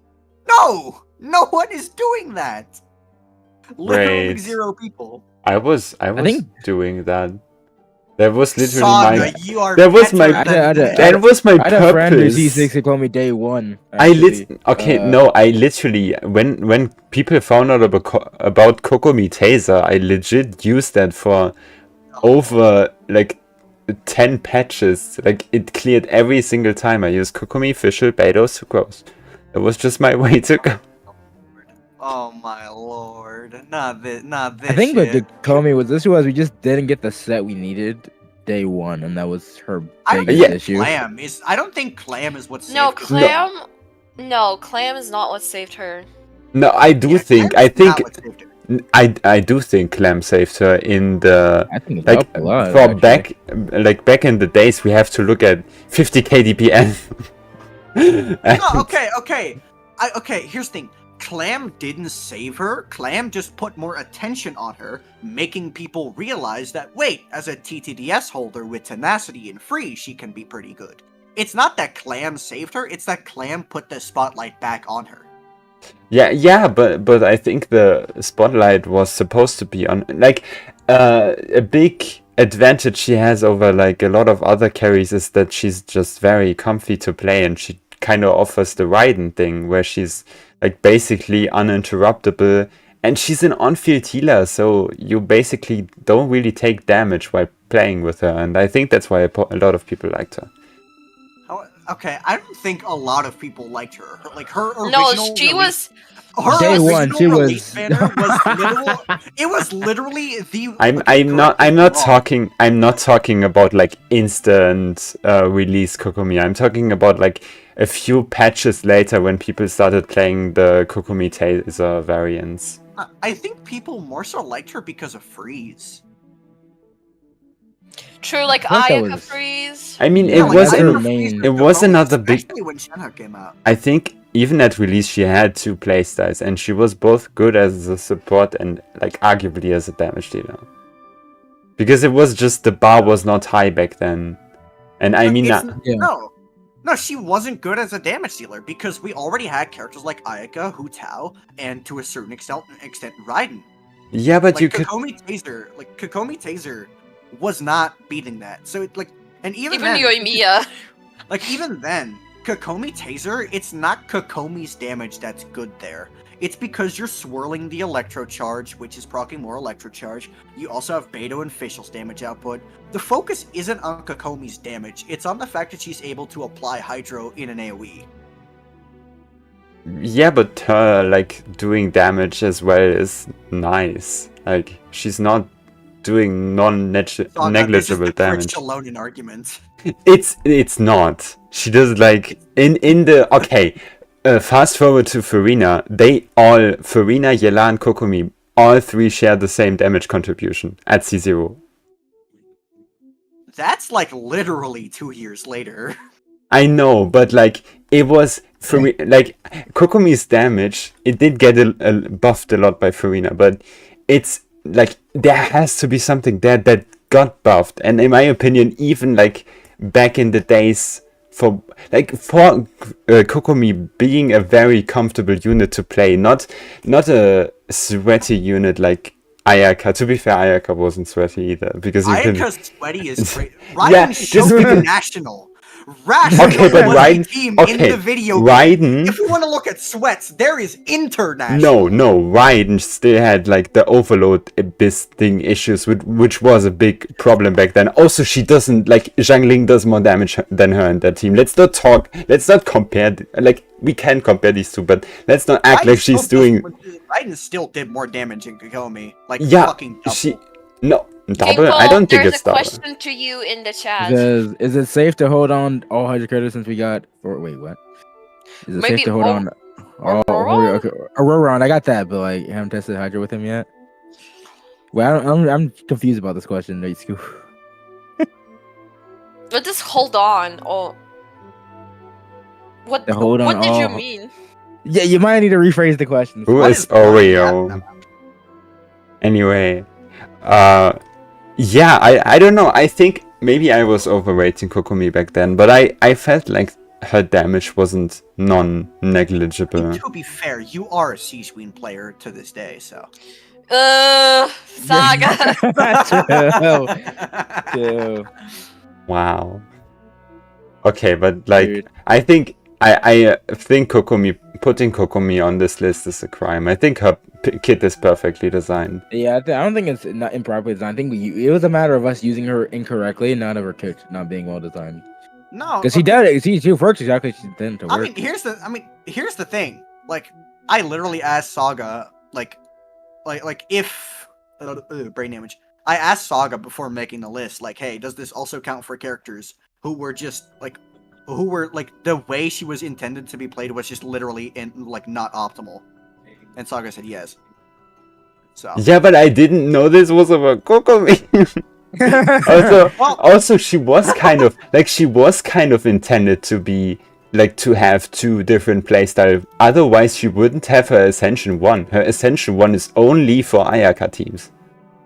No! No one is doing that! Literally Wait. 0 people. I was think- doing that. That was literally Saga, you are that was my- better than that. that was my I had a friend who purpose. C6 who called me day 1. I actually. literally when people found out about Kokomi Taser, I legit used that for over like 10 patches. Like it cleared every single time I used Kokomi, Fischl, Beidou, Sucrose. That was just my way to go. Oh my lord. Not this I think what shit. the Komi was we just didn't get the set we needed day 1, and that was her I don't biggest think issue. Clam is. I don't think Clam is what saved No, her. Clam. No, Clam is not what saved her. No, I do Yeah, think Clam I is think not what saved her. I do think Clam saved her in the I think it like helped a lot. for actually. back in the days we have to look at 50 KDPN. No, okay. Okay, here's the thing. Clam didn't save her. Clam just put more attention on her, making people realize that, wait, as a TTDS holder with tenacity and free, she can be pretty good. It's not that Clam saved her, it's that Clam put the spotlight back on her. Yeah, but I think the spotlight was supposed to be on like a big advantage she has over like a lot of other carries is that she's just very comfy to play, and she kind of offers the Raiden thing where she's like basically uninterruptible, and she's an on-field healer, so you basically don't really take damage while playing with her, and I think that's why a lot of people liked her. Okay, I don't think a lot of people liked her. Her original No, she release- was. Her Day one, original she release was- banner was it was literally the. I'm not talking about like instant release Kokomi. I'm talking about like a few patches later when people started playing the Kokomi Taser variants. I think people more so liked her because of Freeze. True, like I think that Ayaka was- freeze. I mean, Yeah, it like, was I an- remember main- Freeze it was was Kokomi, another big- especially when Shenhe came out. I think even at release she had 2 playstyles, and she was both good as a support and like arguably as a damage dealer. Because it was just the bar was not high back then. And I mean It's- Yeah. No, she wasn't good as a damage dealer because we already had characters like Ayaka, Hu Tao, and to a certain extent Raiden. yeah, but Like you could Kokomi Taser was not beating that. So and even Even then, Yoimiya. even then, Kokomi Taser, it's not Kokomi's damage that's good there. It's because you're swirling the Electro Charge, which is proccing more Electro Charge. You also have Beidou and Fischl's damage output. The focus isn't on Kokomi's damage, it's on the fact that she's able to apply Hydro in an AoE. yeah, but her like doing damage as well is nice. Like she's not doing Saga, this is negligible the damage. Critch alone in argument. It's not. She does like in the okay. Fast forward to Farina. Farina, Yela, and Kokomi, all 3 share the same damage contribution at C0. That's like literally 2 years later. I know, but like it was like Kokomi's damage. It did get buffed a lot by Farina, but it's like there has to be something there that got buffed, and in my opinion, even like back in the days. For Kokomi being a very comfortable unit to play, not a sweaty unit like Ayaka. To be fair, Ayaka wasn't sweaty either because you can. Ayaka's sweaty is great. Raiden Yeah, showed just because- national. Rash Okay, was but a Raiden. team in Okay, the video game. Raiden. If we want to look at sweats, there is international. No, Raiden still had like the overload abyss thing issues, which was a big problem back then. Also, she doesn't like Zhang Ling does more damage than her in that team. Let's not compare. Like we can compare these two, but let's not act like she's doing. Raiden still did more damage than Kokomi. Like Yeah, fucking double. no double. Kinkle, I don't think there's it's a double. question to you in the chat. Is it safe to hold on all Hydra characters since we got? Or wait, what? Is it Maybe safe to hold on? Aurora? Okay, Aurora, I got that, but like, haven't tested Hydra with him yet. Well, I'm confused about this question. Nate Scoop. But just hold on. Oh, what? The hold on, what did you oh. mean? Yeah, you might need to rephrase the question. Who What is is Oreo? Anyway, yeah, I don't know. I think maybe I was overrating Kokomi back then, but I felt like her damage wasn't non-negligible. To be fair, you are a C-Sween player to this day, so. Saga. Chill. Wow. Okay, but like Dude. I think I think putting Kokomi on this list is a crime. I think her kit is perfectly designed. Yeah, I don't think it's not improperly designed. I think it was a matter of us using her incorrectly, not of her kit not being well designed. No, Because she works exactly she didn't to work. I mean, here's the thing. Like, I literally asked Saga, like if brain damage. I asked Saga before making the list, like, hey, does this also count for characters who were the way she was intended to be played was just literally not optimal, and Saga said yes. So Yeah, but I didn't know this was about Kokomi. Also, she was kind of intended to be like to have two different playstyles. Otherwise, she wouldn't have her Ascension 1. Her Ascension 1 is only for Ayaka teams,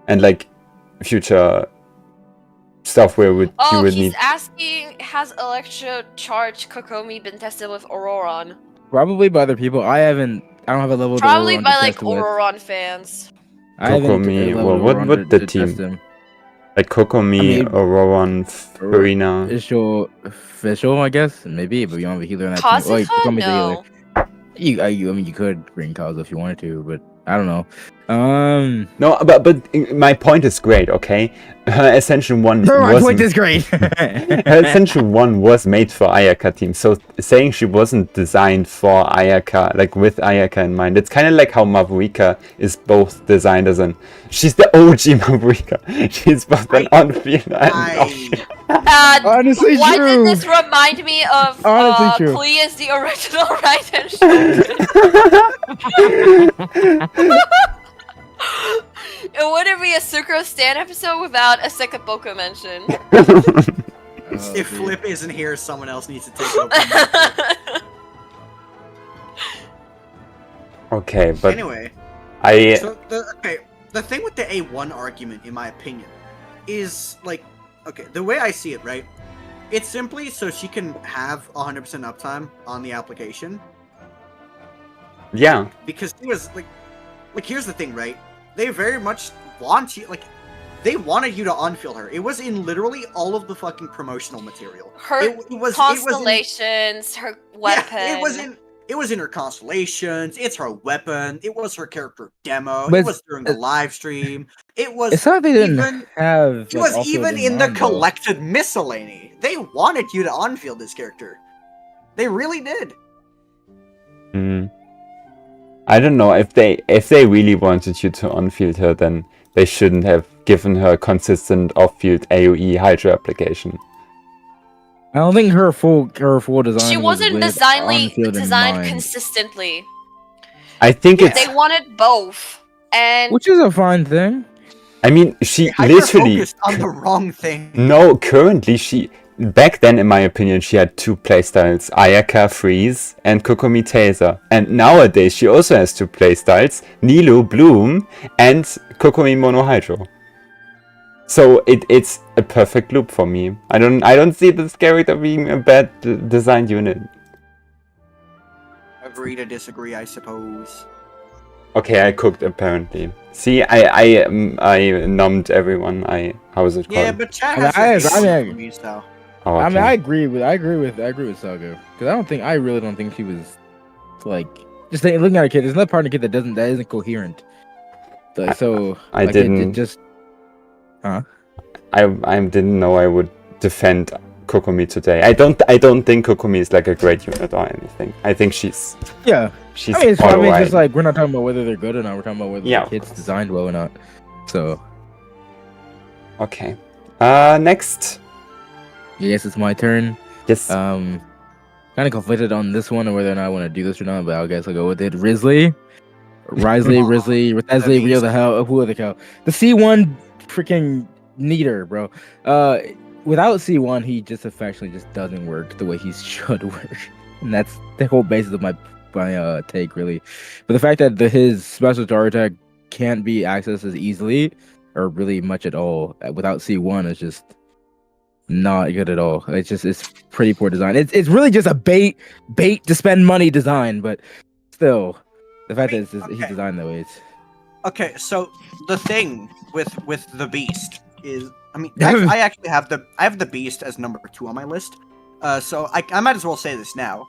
and like future stuff where you would He's need. asking, has Electro Charge Kokomi been tested with Auroron? Probably by other people. I don't have a level. Probably to by like test it with. Auroron fans. I haven't Kokomi, a level well, to what Auroron would to the test team- him. Like Kokomi, I mean- Auroron, Farina. Official, I guess. Maybe, but you don't have a healer in that team. Oh, Kazuha? Kokomi's a healer. No. I mean, you could bring Kazuha if you wanted to, but I don't know. No, but my point is great. Okay, her Ascension 1 my wasn't. point is great. Her Ascension 1 was made for Ayaka team, so saying she wasn't designed for Ayaka, like with Ayaka in mind, it's kind of like how Mavuika is both designed as she's the OG Mavuika. She's both an on-field and off-field. Honestly Why true. did this remind me of Honestly true. Klee is the original Raiden Shonen? It wouldn't be a Sucrose Stan episode without a second Boko mention. if Flip isn't here, someone else needs to take over. Okay, but Anyway, I so the thing with the A1 argument, in my opinion, is like, okay, the way I see it, right? It's simply so she can have 100% uptime on the application. yeah. Because she was like here's the thing, right? They very much want you, they wanted you to unfill her. It was in literally all of the fucking promotional material. Her constellations, her weapon. Yeah, it was in her constellations. It's her weapon. It was her character demo. But it was during the live stream. It was. It's not they didn't have. It was even in the collected miscellany. They wanted you to unfield this character. They really did. I don't know if they really wanted you to on-field her, then they shouldn't have given her consistent off-field AOE Hydra application. I don't think her full design. She wasn't was designed consistently. I think They wanted both, and which is a fine thing. I mean, she Hydra literally focused on the wrong thing. No, currently back then, in my opinion, she had two playstyles, Ayaka Freeze and Kokomi Taser. And nowadays she also has two playstyles, Nilo Bloom and Kokomi Mono Hydro. So it's a perfect loop for me. I don't see this character being a bad designed unit. Agree to disagree, I suppose. Okay, I cooked apparently. See, I numbed everyone. How was it called? Yeah, but chat I has mean, for me, so. Oh, I mean, okay. I agree with Saga because I really don't think she was like looking at a kid. There's another part of the kid that isn't coherent. So I like it didn't. just, huh? I didn't know I would defend Kokomi today. I don't think Kokomi is like a great unit or anything. I think she's Yeah. she's I mean, it's alright. just like we're not talking about whether they're good or not. We're talking about whether Yeah, the kid's designed well or not. So Okay. Next. yes, it's my turn. Yes. Kind of conflicted on this one or whether or not I want to do this or not, but I guess I'll go with it. Risley, Rio the hell, who the hell? The C1 freaking neater, bro. Without C1, he just effectively just doesn't work the way he should work, and that's the whole basis of my take, really. But the fact that his special charge attack can't be accessed as easily or really much at all without C1 is just not good at all. It's pretty poor design. It's really just a bait to spend money design, but still, the fact that he's designed that way. Okay, so the thing with the Beast is, I mean, I actually have the Beast as number 2 on my list. So I might as well say this now.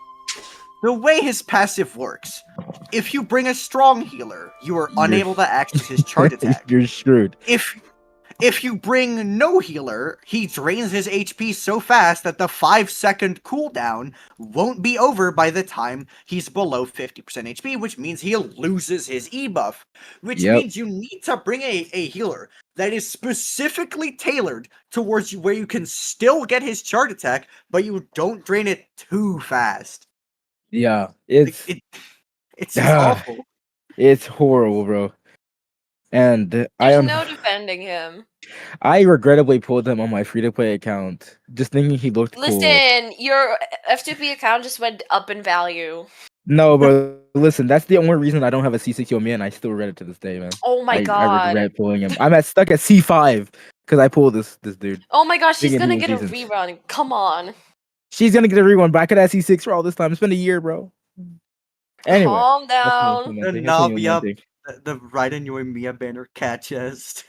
The way his passive works, if you bring a strong healer, you are unable to access his charge attack. You're screwed. If you bring no healer, he drains his HP so fast that the 5-second cooldown won't be over by the time he's below 50% HP, which means he loses his E buff. Which means you need to bring a healer that is specifically tailored towards you, where you can still get his charge attack, but you don't drain it too fast. Yeah, it's awful. It's horrible, bro. And There's no defending him. I regrettably pulled him on my free-to-play account, just thinking he looked cool. Listen, your FTP account just went up in value. No, but listen, that's the only reason I don't have a C6 Yomi, and I still regret it to this day, man. Oh my god. I regret pulling him. I'm stuck at C5 because I pulled this dude. Oh my gosh, she's Thinking gonna he get a was decent. rerun. Come on. She's gonna get a rerun, but I could have C6 for all this time. It's been a year, bro. Anyway, calm down. The Nabia, the Raiden Yoimiya banner cat chest.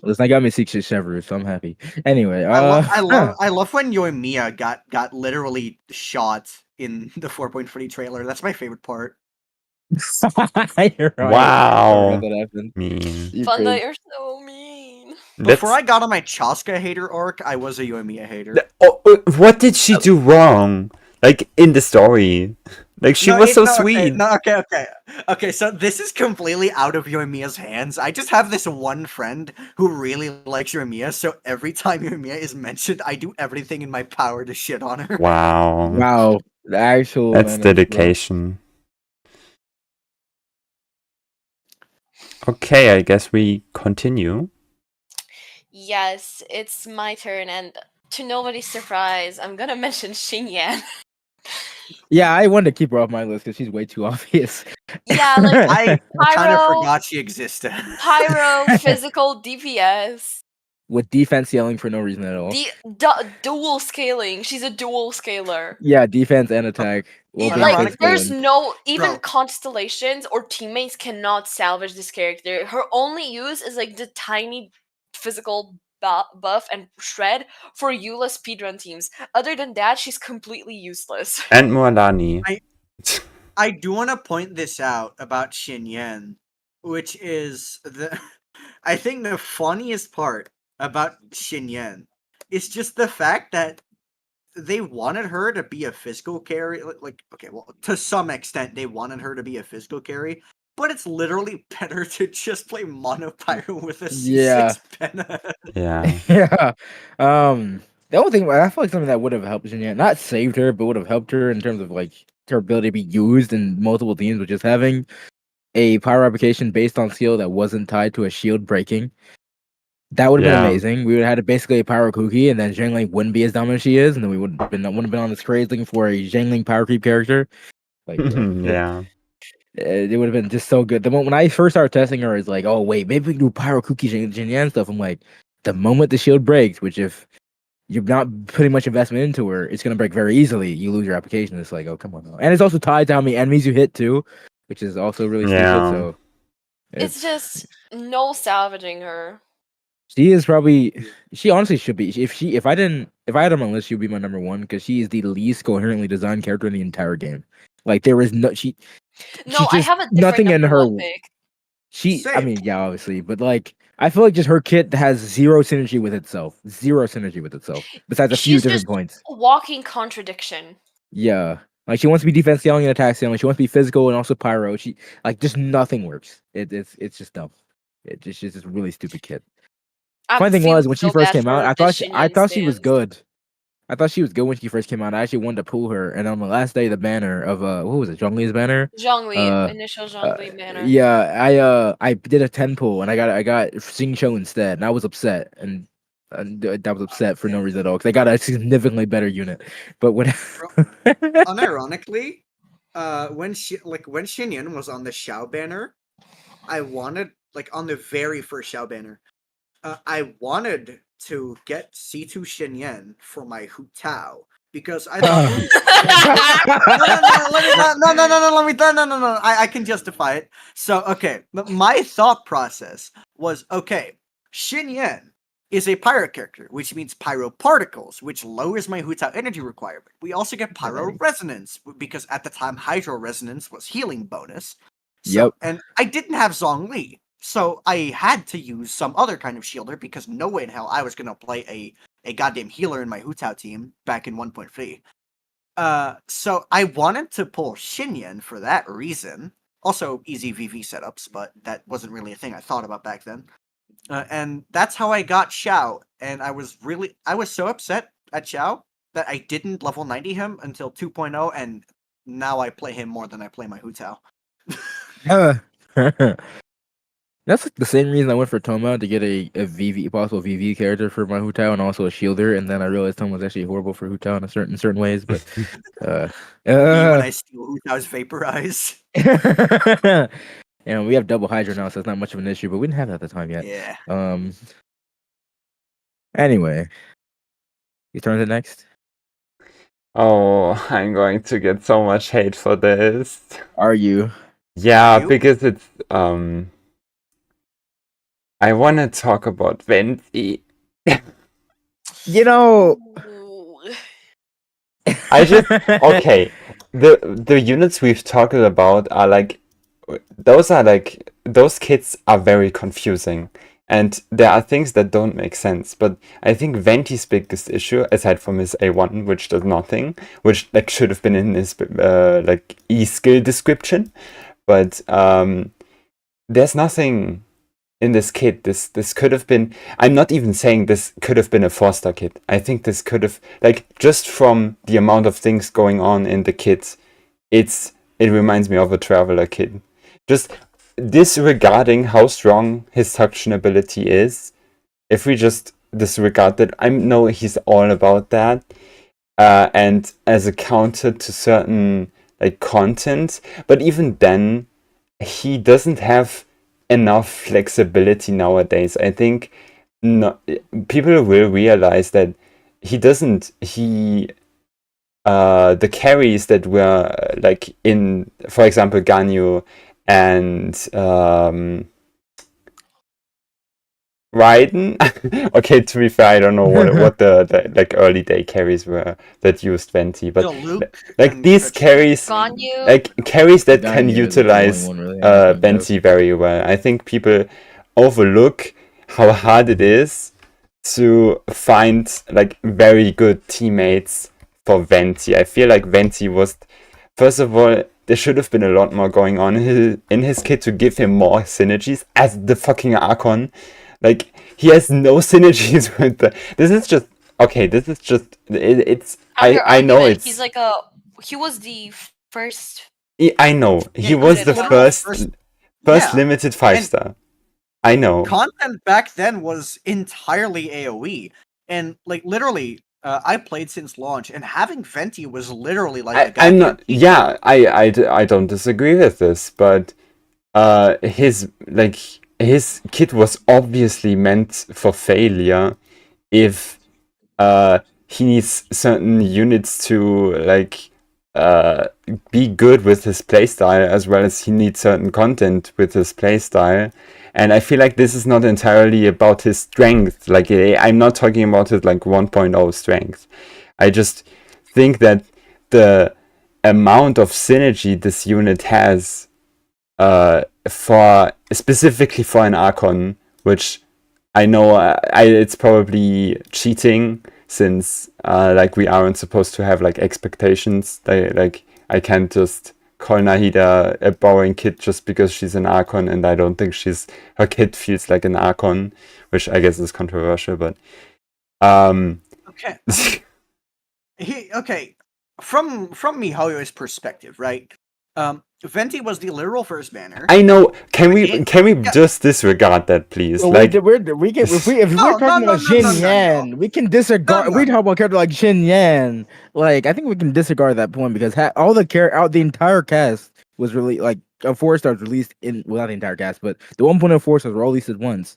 Listen, I got me 6 Chevrolet, so I'm happy. Anyway, I love when Yoimiya got literally shot in the 4.3 trailer. That's my favorite part. You're right. Wow. That happened. Mean. Thundah, you're so mean. Before I got on my Chaska hater arc, I was a Yoimiya hater. What did she do wrong? Like in the story, like she was so sweet. Okay. So this is completely out of Yoimiya's hands. I just have this one friend who really likes Yoimiya, so every time Yoimiya is mentioned, I do everything in my power to shit on her. Wow. The actual. That's dedication. Okay, I guess we continue. Yes, it's my turn, and to nobody's surprise, I'm gonna mention Xingyan. Yeah, I wanted to keep her off my list because she's way too obvious. Yeah, like I kind of forgot she existed. Pyro, physical, DPS. With defense yelling for no reason at all. Dual scaling. She's a dual scaler. Yeah, defense and attack. Like, there's no... Even constellations or teammates cannot salvage this character. Her only use is, like, the tiny physical buff and shred for Eula speedrun teams. Other than that, she's completely useless. And Mualani. I do want to point this out about Xingyan, which is I think the funniest part about Xingyan is just the fact that they wanted her to be a physical carry. Like, okay, well, to some extent, they wanted her to be a physical carry, but it's literally better to just play Mono Pyro with a C6 Penna. Yeah. Yeah. The only thing I feel like something that would have helped Xingyan, not saved her, but would have helped her in terms of like her ability to be used in multiple teams, which is having a pyro application based on skill that wasn't tied to a shield breaking. That would have been amazing. We would have had basically a Power Cookie, and then Zhangling wouldn't be as dominant as she is, and then we wouldn't have been on this craze looking for a Zhangling Power Creep character. Like, yeah. It would have been just so good. The moment when I first started testing her, it's like, oh wait, maybe we can do Pyro Cookie Xingyan stuff. I'm like, the moment the shield breaks, which if you're not putting much investment into her, it's gonna break very easily. You lose your application. It's like, oh come on, and it's also tied to how many enemies you hit too, which is also really stupid. So it's just no salvaging her. She is probably. She honestly should be. If If I had him on list, she would be my number one because she is the least coherently designed character in the entire game. Like there is no she. No, I just have a different nothing in number her. one pick. I mean, yeah, obviously, but like, I feel like just her kit has zero synergy with itself. Besides a few She's different just points. walking contradiction. Yeah, like she wants to be defense scaling and attack scaling. She wants to be physical and also pyro. She like just nothing works. It's just dumb. It's just a really stupid kit. Funny thing was when she first came out, I thought she was good. I thought she was good when she first came out. I actually wanted to pull her, and on the last day, the banner of what was it, Zhongli's banner? Initial Zhongli banner. Yeah, I did a 10 pull, and I got Xingqiu instead, and I was upset, and I was upset for no reason at all because I got a significantly better unit. But when unironically, when Xinyan was on the Xiao banner, I wanted on the very first Xiao banner, I wanted to get C2 Xinyan for my Hu Tao because I thought no, I can justify it. So okay, my thought process was okay, Xinyan is a pyro character, which means pyro particles, which lowers my Hu Tao energy requirement. We also get pyro resonance because at the time hydro resonance was healing bonus. So, and I didn't have Zhongli. So I had to use some other kind of shielder because no way in hell I was gonna play a goddamn healer in my Hu Tao team back in 1.3. So I wanted to pull Xinyan for that reason. Also easy VV setups, but that wasn't really a thing I thought about back then. And that's how I got Xiao. And I was so upset at Xiao that I didn't level 90 him until 2.0, and now I play him more than I play my Hu Tao. That's like the same reason I went for Toma to get a possible VV character for my Hu Tao and also a shielder, and then I realized Toma was actually horrible for Hu Tao in certain ways. But when I steal Hu Tao's Vaporize. And we have double Hydra now, so it's not much of an issue, but we didn't have that at the time yet. Yeah. Anyway, you turn to next. Oh, I'm going to get so much hate for this. Are you? Yeah, because it's I want to talk about Venti. You know, I just okay. The units we've talked about are those kits are very confusing, and there are things that don't make sense. But I think Venti's biggest issue, aside from his A1, which does nothing, which should have been in his E-skill description, but there's nothing in this kit. This could have been. I'm not even saying this could have been a 4-star kit. I think this could have, just from the amount of things going on in the kit, it reminds me of a Traveler kit. Just disregarding how strong his suction ability is, if we just disregard that, I know he's all about that, and as a counter to certain content, but even then, he doesn't have enough flexibility nowadays. I think people will realize that the carries that were in, for example, Ganyu and Raiden. Okay, to be fair, I don't know what the early day carries were that used Venti, but these carries, carries that can utilize Venti very well. I think people overlook how hard it is to find very good teammates for Venti. I feel like Venti was, first of all, there should have been a lot more going on in his kit to give him more synergies as the fucking Archon. He has no synergies with this is just okay. This is just it's. I know it's. He was the first. I know he was the first limited 5-star. I know. Content back then was entirely AoE, and literally, I played since launch, and having Venti was literally I'm not. Yeah, I don't disagree with this, but his kit was obviously meant for failure if he needs certain units to be good with his playstyle, as well as he needs certain content with his playstyle. And I feel like this is not entirely about his strength. Like, I'm not talking about his like 1.0 strength. I just think that the amount of synergy this unit has for specifically for an Archon, which I know it's probably cheating, since like we aren't supposed to have like expectations. Like I can't just call Nahida a boring kid just because she's an Archon, and I don't think her kid feels like an Archon, which I guess is controversial, but Okay. Okay. From MiHoYo's perspective, right? Venti was the literal first banner. I know. Can we just disregard that, please? Well, like, if we're talking about Jin Yan, we can disregard. We talk about character like Jin Yan. Like, I think we can disregard that point because the entire cast was really like a 4-star released in not the entire cast, but the 1.04 stars were all released at once.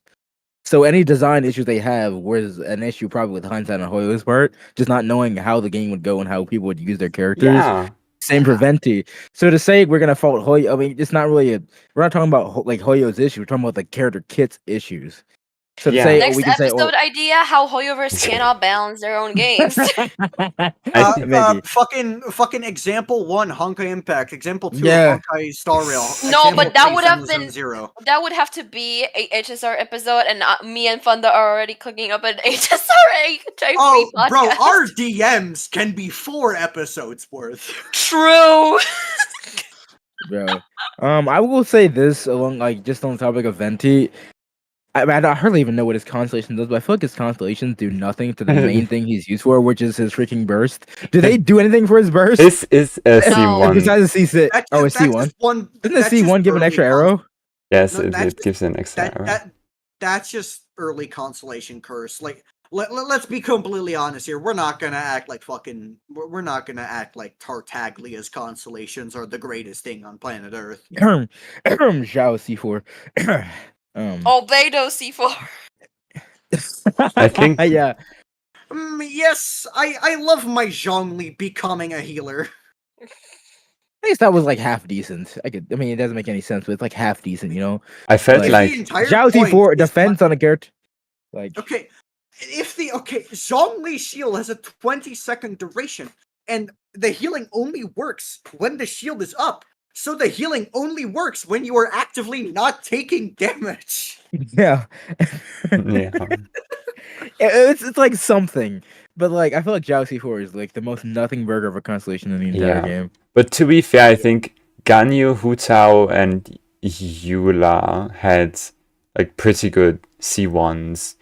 So any design issues they have was an issue probably with hindsight on Hoyo's part, just not knowing how the game would go and how people would use their characters. yeah. Same for Venti. So to say we're gonna fault Hoyo, I mean, it's not really we're not talking about like Hoyo's issue. We're talking about the character kit's issues. So to say, Next episode idea: how Hoyoverse cannot balance their own games. Fucking example 1, Honkai Impact. Example 2, Yeah. Honkai Star Rail. No, Example but that 3, would have 770. That would have to be a HSR episode, and me and Thundah are already cooking up an HSR Oh, podcast. bro, our DMs can be 4 episodes worth. True. Bro. I will say this along just on the topic of Venti. I hardly even know what his constellation does, but I feel like his constellations do nothing to the main thing he's used for, which is his freaking burst. Do they do anything for his burst? This is a C1. Besides a C6. Oh, a C1. Doesn't the C1 give an extra arrow? Yes, it gives an extra arrow. That's just early constellation curse. Like, let's be completely honest here. We're not gonna act like Tartaglia's constellations are the greatest thing on planet Earth. Zhao C4. Beidou C4. I think. Yeah. Yes, I love my Zhongli becoming a healer. At least that was like half decent. I mean, it doesn't make any sense, but it's like half decent, you know. I felt like Zhao C4 defense on a character. Like, okay, Zhongli shield has a 20-second duration, and the healing only works when the shield is up. So the healing only works when you are actively not taking damage. Yeah. yeah. It's like something. But like I feel like Zhao C4 is like the most nothing burger of a constellation in the entire game. But to be fair, I think Ganyu, Hu Tao, and Yula had like pretty good C1s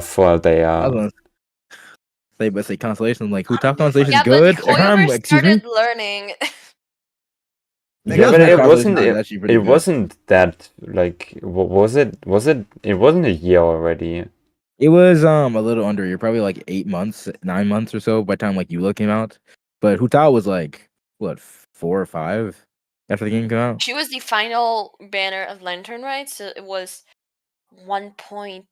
for their say constellation, like Hu Tao constellation is But good. Hoyoverse started learning. Yeah, but it wasn't that like was it? It wasn't a year already. It was a little under a year, probably like 8 months, 9 months or so by the time like Eula came out. But Hu Tao was like what 4 or 5 after the game came out. She was the final banner of Lantern, right? So it was 1.4.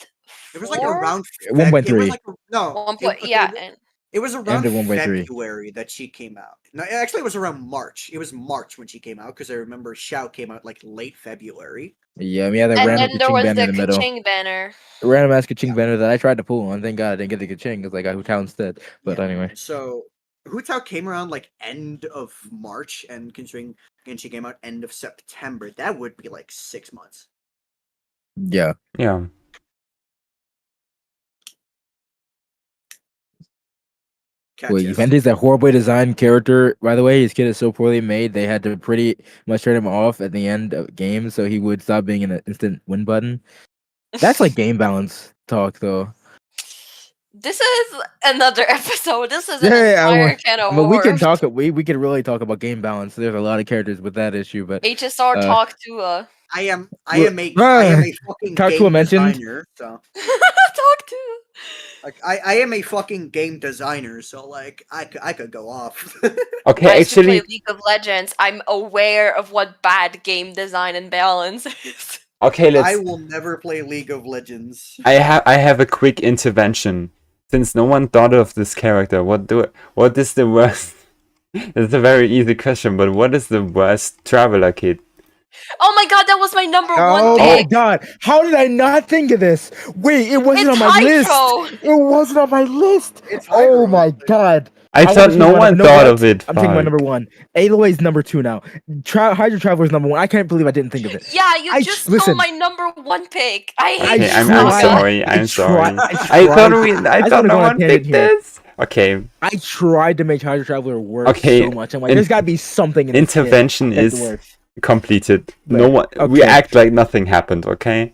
It was like around 1.3. It was around February that she came out. No, actually, it was around March. It was March when she came out because I remember Xiao came out like late February. Yeah, we had that random Kaching banner in the middle. Banner. A random ass Kaching banner that I tried to pull on. Thank God I didn't get the Kaching because I got Hu Tao instead. But anyway. So Hu Tao came around like end of March, and considering Genshin came out end of September, that would be like 6 months. Yeah. Yeah. Wait, Venti's that horribly designed character. By the way, his kid is so poorly made, they had to pretty much turn him off at the end of games so he would stop being an instant win button. That's like game balance talk, though. This is another episode. This is an entire can of worms. We can talk. We can really talk about game balance. There's a lot of characters with that issue, but HSR talk to I am a fucking game designer. So talk to. Like I am a fucking game designer, so like I could go off. Okay, actually, play League of Legends. I'm aware of what bad game design and balance is. Okay, I will never play League of Legends. I have a quick intervention. Since no one thought of this character, what is the worst? It's a very easy question, but what is the worst traveler kit Oh my god, that was my number Oh one my pick. god! How did I not think of this? Wait, it wasn't It's on my list. Hydro. It wasn't on my list. It's Oh Hydro. my god! I wanna thought change no my one number- thought what? of it. I'm taking my Fuck. number one. Aloy's number two now. Hydro Traveler's number one. I can't believe I didn't think of it. Yeah, you I- just listen. stole my number one pick. I hate Okay, you, I'm tried. sorry. I I'm sorry. tried- I thought I just thought wanna no go on a one tangent picked here. this. Okay, I tried to make Hydro Traveler work Okay, so much. I'm like, in- there's gotta be something in this kit intervention that's is work. completed. But, No one. We okay. act like nothing happened. Okay.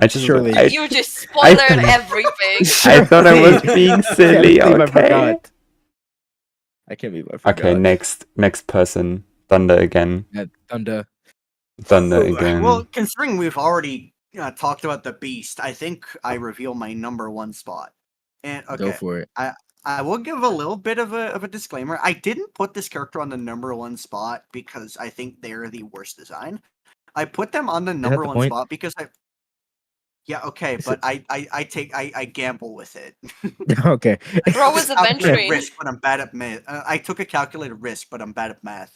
I just. Surely. You just spoiled everything. I thought I was being I silly. can't believe I Okay. forgot. I can't believe I forgot. Okay. Next person. Thundah again. Yeah, Thundah. Thundah Ooh, again. Well, considering we've already talked about the Beast, I think I reveal my number one spot. And Go okay, for it. I will give a little bit of a disclaimer. I didn't put this character on the number one spot because I think they're the worst design. I put them on the number the one point? spot because yeah, okay, Is but I gamble with it. Okay. Bro was a Calculated venturing. risk, but I'm bad at math. I took a calculated risk, but I'm bad at math.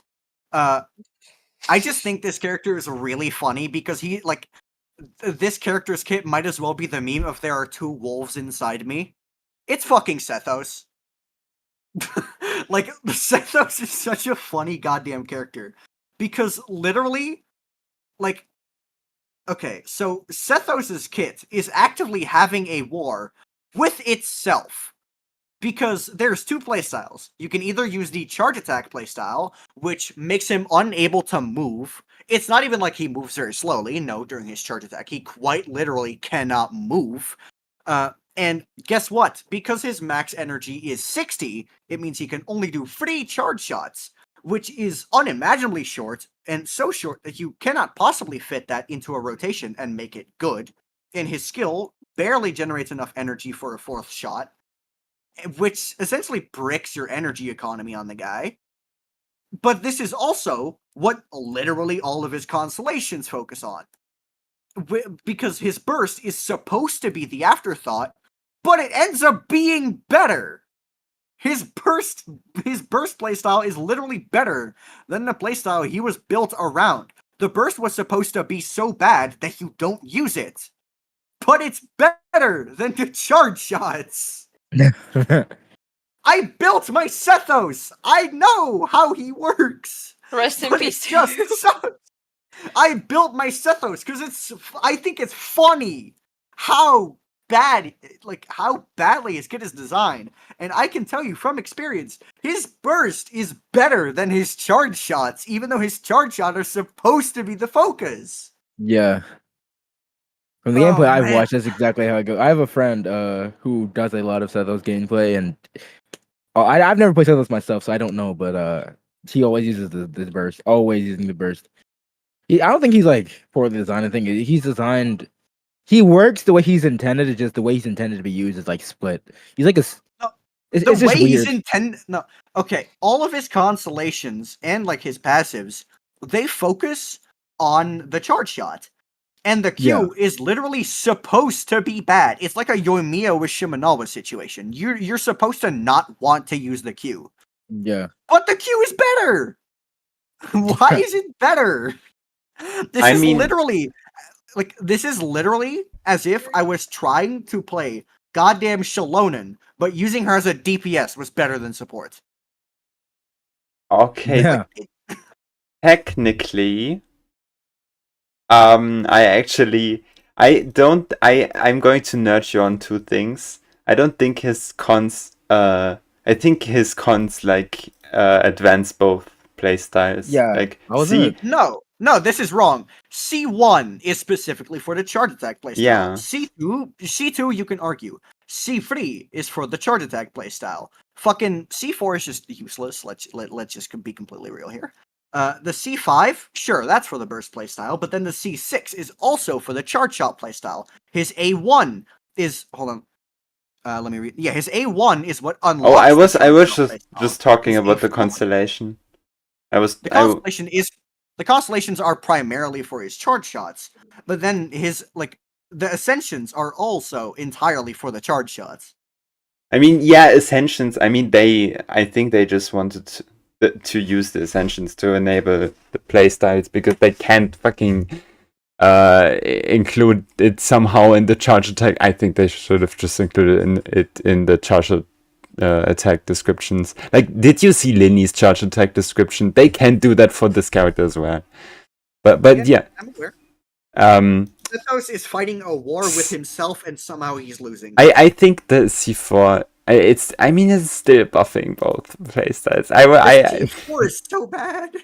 I just think this character is really funny because he this character's kit might as well be the meme of there are two wolves inside me. It's fucking Sethos. Like Sethos is such a funny goddamn character because literally, like, okay, so Sethos's kit is actively having a war with itself. Because there's two playstyles. You can either use the charge attack playstyle, which makes him unable to move. It's not even like he moves very slowly. No, during his charge attack, he quite literally cannot move. And guess what? Because his max energy is 60, it means he can only do 3 charge shots, which is unimaginably short, and so short that you cannot possibly fit that into a rotation and make it good. And his skill barely generates enough energy for a 4th shot, which essentially bricks your energy economy on the guy. But this is also what literally all of his constellations focus on. Because his burst is supposed to be the afterthought, but it ends up being better. His burst playstyle is literally better than the playstyle he was built around. The burst was supposed to be so bad that you don't use it. But it's better than the charge shots. I built my Sethos. I know how he works. Rest in But peace. it just sucks. I built my Sethos because I think it's funny how badly his kit is designed. And I can tell you from experience, his burst is better than his charge shots, even though his charge shots are supposed to be the focus. Yeah. From the Oh, gameplay I've man. watched, that's exactly how it goes. I have a friend who does a lot of Sethos gameplay, and I've never played Sethos myself, so I don't know, but he always uses the burst. Always using the burst. I don't think he's like poorly designed. I think he's designed. He works the way he's intended. It's just the way he's intended to be used is like split. He's like a. No, It's the just way he's weird. intended. No, okay. All of his constellations and like his passives, they focus on the charge shot, and the Q is literally supposed to be bad. It's like a Yoimiya with Shimenawa situation. You're supposed to not want to use the Q, Yeah. but the Q is better. Why is it better? This is literally as if I was trying to play goddamn Shalonen, but using her as a DPS was better than support. Okay. Yeah. Technically, I'm going to nudge you on two things. I don't think his cons. I think his cons advance both playstyles. Yeah, Like I was see, No, this is wrong. C1 is specifically for the charge attack playstyle. Yeah. C2 you can argue. C3 is for the charge attack playstyle. Fucking C4 is just useless. Let's just be completely real here. The C5, sure, that's for the burst playstyle, but then the C6 is also for the charge shot playstyle. His A1 is let me read. Yeah, his A1 is what unlocks. oh, I was the charge shot just playstyle. talking His about the A4. constellation. The constellations are primarily for his charge shots, but then the ascensions are also entirely for the charge shots. I mean, yeah, Ascensions. I mean, I think they just wanted to use the ascensions to enable the playstyles because they can't fucking include it somehow in the charge attack. I think they should have just included it in the charge attack descriptions. Like, did you see Linny's charge attack description? They can do that for this character as well. But yeah. I'm aware. Zethos is fighting a war with himself, and somehow he's losing. I think the C4. It's still buffing both playstyles. C4 is so bad.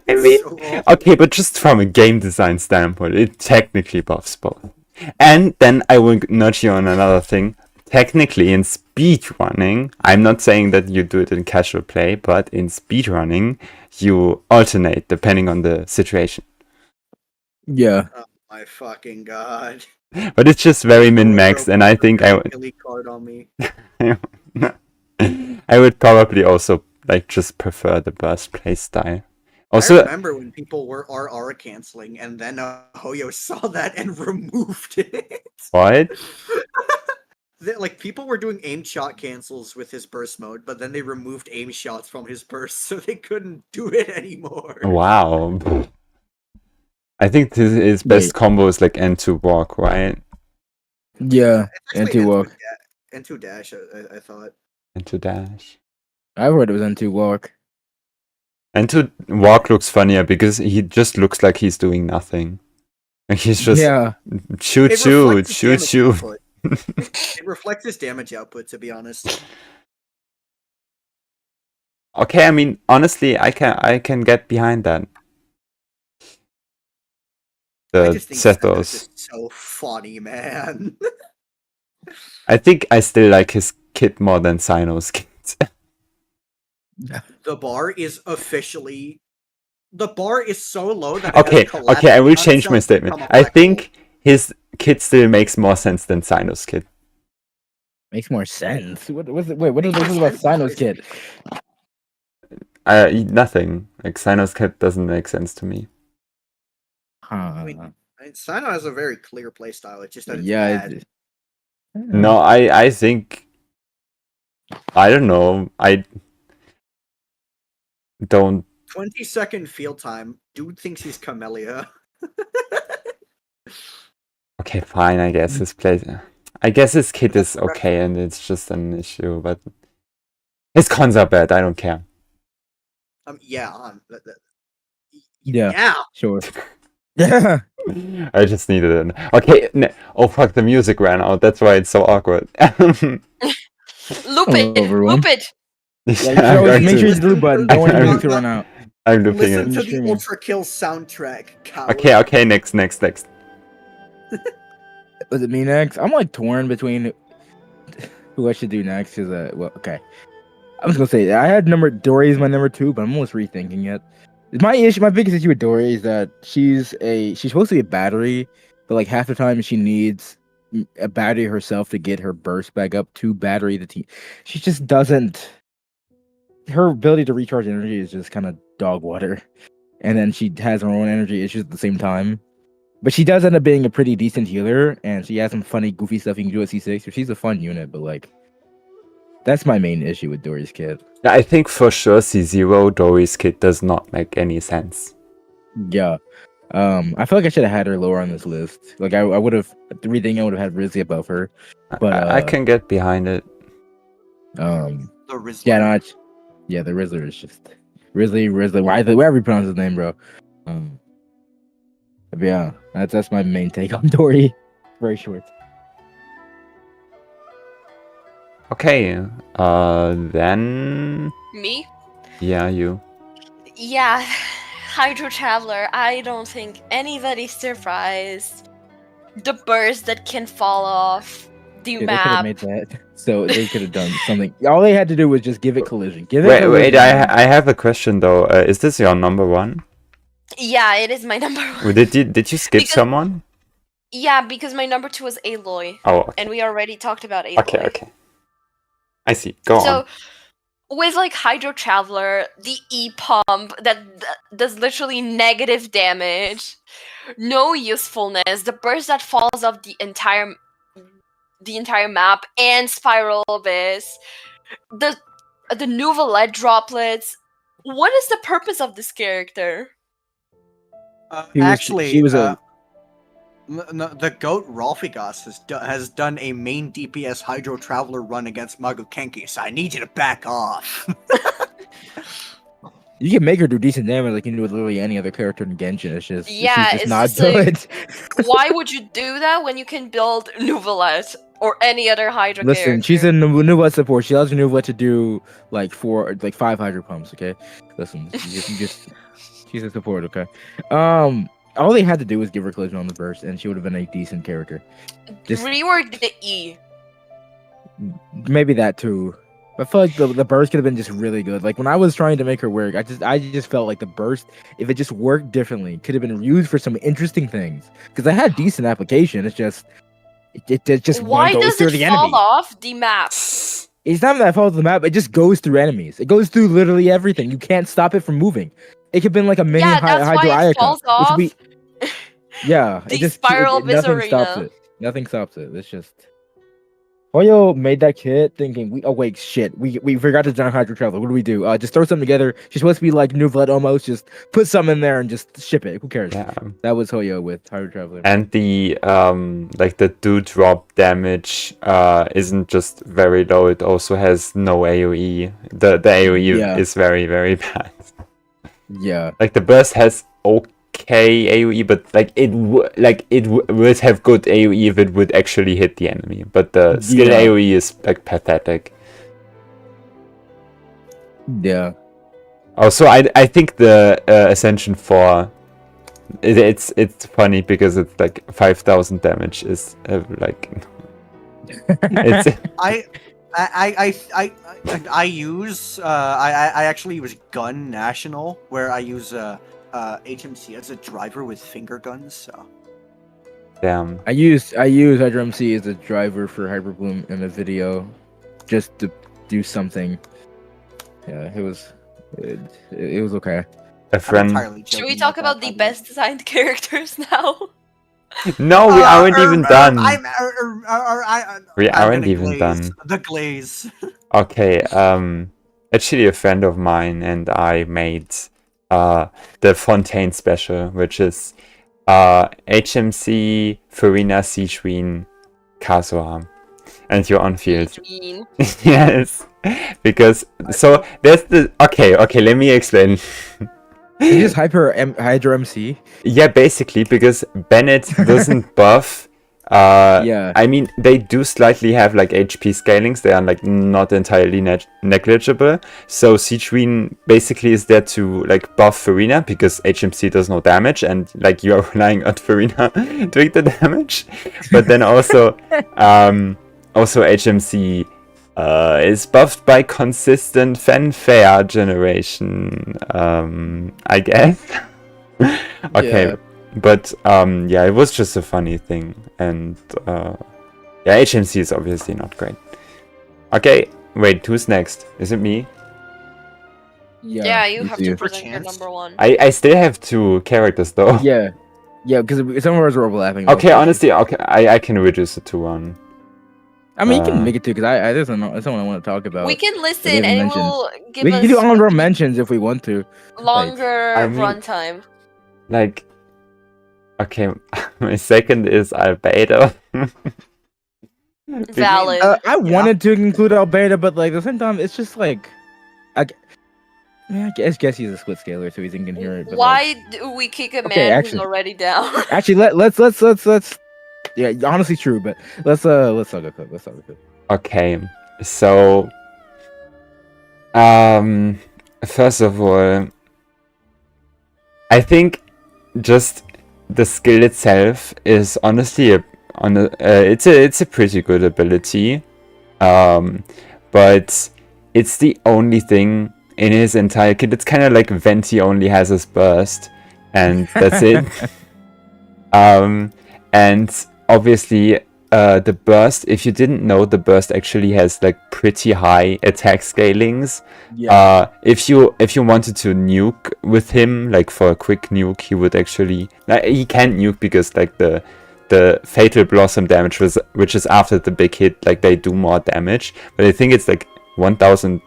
I mean, okay, but just from a game design standpoint, it technically buffs both. And then I will nudge you on another thing. Technically, in speedrunning, I'm not saying that you do it in casual play, but in speedrunning, you alternate depending on the situation. Yeah. Oh my fucking god. But it's just very min-maxed, and I think I would... card on me. I would probably also just prefer the burst play style. Also, I remember when people were RR canceling, and then Hoyo saw that and removed it. What? People were doing aim shot cancels with his burst mode, but then they removed aim shots from his burst, so they couldn't do it anymore. Wow. I think his best combo is like N2 walk, right? Yeah, N2 walk. N2 dash, I thought. N2 dash. I heard it was N2 walk. N2 walk looks funnier because he just looks like he's doing nothing. Like he's just shoot. It reflects his damage output, to be honest. Okay, I mean, honestly, I can get behind that. The Zethos is so funny, man. I think I still like his kit more than Sino's kit. The bar is officially... The bar is so low that... Okay, I will change my statement. I think his kit still makes more sense than Sino's kit. Makes more sense? What is it about Sino's kit? Nothing. Like, Sino's kit doesn't make sense to me. I mean, Sino has a very clear playstyle. It's just that it's bad. No, I think... I don't know. I don't... 20-second field time. Dude thinks he's Camellia. Okay, fine, I guess his kit is okay and it's just an issue, but... His cons are bad, I don't care. Yeah, sure. Yeah. I just needed it. Okay, oh fuck, the music ran out. That's why it's so awkward. Loop it. Yeah, make sure you hit the loop button. Don't want your music to run out. I'm looping it. Listen to the Ultra Kill soundtrack. Coward. Okay, next. Was it me next? I'm torn between who I should do next. Okay. I was gonna say I had Dory is my number 2, but I'm almost rethinking it. My biggest issue with Dory is that she's supposed to be a battery, but half the time she needs a battery herself to get her burst back up to battery the team. She just doesn't. Her ability to recharge energy is just kind of dog water, and then she has her own energy issues at the same time. But she does end up being a pretty decent healer, and she has some funny, goofy stuff you can do at C6. So she's a fun unit, but that's my main issue with Dory's kit. I think for sure C0 Dory's kit does not make any sense. Yeah. I feel like I should have had her lower on this list. I would have had Rizzy above her. But I can get behind it. The Rizzler. The Rizzler is just Rizzly, whatever you pronounce his name, bro. But yeah, that's my main take on Dory. Very short. Okay, then... Me? Yeah, you. Yeah, Hydro Traveler. I don't think anybody's surprised. The burst that can fall off the map. They could have made that. So they could have done something. All they had to do was just give it collision. Wait, I have a question though. Is this your number 1? Yeah, it is my number 1. Did you skip someone? Yeah, because my number 2 was Aloy. Oh, okay. And we already talked about Aloy. Okay. I see. Go on. So, with Hydro Traveler, the E-Pump that does literally negative damage, no usefulness, the burst that falls off the entire map, and Spiral Abyss, the Nuva Lead droplets, What is the purpose of this character? The goat Rolfigas has done a main DPS Hydro Traveler run against Magokenki, so I need you to back off. You can make her do decent damage like you can do with literally any other character in Genshin. It's just she's it's not just like, good. why would you do that when you can build Nuvolette or any other Hydra Listen, character? she's a Nuvolette support. She allows Nuvolette to do like 5 Hydra pumps. Okay, listen, she's a support. Okay, all they had to do was give her collision on the burst, and she would have been a decent character. Just rework the E. maybe that too. But I feel like the burst could have been just really good. Like when I was trying to make her work, I just felt like the burst, if it just worked differently, could have been used for some interesting things. Because I had decent application. It's just it just why goes does through it the fall enemy. off the map? It's not that it follows the map. It just goes through enemies. It goes through literally everything. You can't stop it from moving. It could have been like a mini That's Hydro why it Ayaka, falls off. Yeah, The it just spiral of nothing Arena. stops it. Nothing stops it. It's just Hoyo made that kit thinking we forgot to design Hydro Traveler. What do we do? Just throw something together. She's supposed to be like Nuvolette almost. Just put something in there and just ship it. Who cares? Yeah. That was Hoyo with Hydro Traveler. And the like the drop damage isn't just very low, it also has no AoE. The AoE is very, very bad. Yeah. Like the burst has okay AoE, but like it would have good AoE if it would actually hit the enemy. But the skill AoE is like pathetic. Yeah. Also, I think the Ascension 4, it's funny because it's like 5,000 damage is like it's I actually use Gun National, where I use HMC as a driver with finger guns. So damn. I used Hydro MC as a driver for Hyperbloom in a video, just to do something. Yeah, it was okay. A friend. Should we talk about the best designed characters now? No, we aren't even done. We aren't even done. The glaze. Okay, actually a friend of mine and I made the Fontaine special, which is HMC, Farina, Sichuan, Kazuha, and you're on field. Yes, because so there's the okay. Let me explain. You just Hydro MC? Yeah, basically, because Bennett doesn't buff. I mean, they do slightly have like HP scalings. They are like not entirely negligible. So Sichuan basically is there to like buff Farina because HMC does no damage, and like you are relying on Farina doing the damage. But then also, also HMC is buffed by consistent fanfare generation. I guess. Okay. Yeah. But yeah, it was just a funny thing, and yeah, HMC is obviously not great. Okay, wait, who's next? Is it me? Yeah, you have to present your number one. I still have 2 characters though. Yeah, because some of ours are overlapping. Okay, honestly, okay, I can reduce it to 1. I mean, you can make it 2 because there's someone I want to talk about. We can listen and it will give we us. We can do honorable mentions if we want to. Longer runtime. Like. Okay, my second is Albedo. Valid. I wanted to include Albedo, but like at the same time, it's just like, I guess he's a split scaler, so he's incoherent. But why do we kick a man who's already down? Actually, let's. Yeah, honestly, true, but let's talk about it. Okay, so, first of all, I think just the skill itself is honestly it's a pretty good ability, but it's the only thing in his entire kit. It's kind of like Venti only has his burst, and that's it. And obviously the burst, if you didn't know, the burst actually has like pretty high attack scalings. Yeah. If you wanted to nuke with him, like for a quick nuke, he would actually he can't nuke because like the fatal blossom damage which is after the big hit, like they do more damage, but I think it's like 1200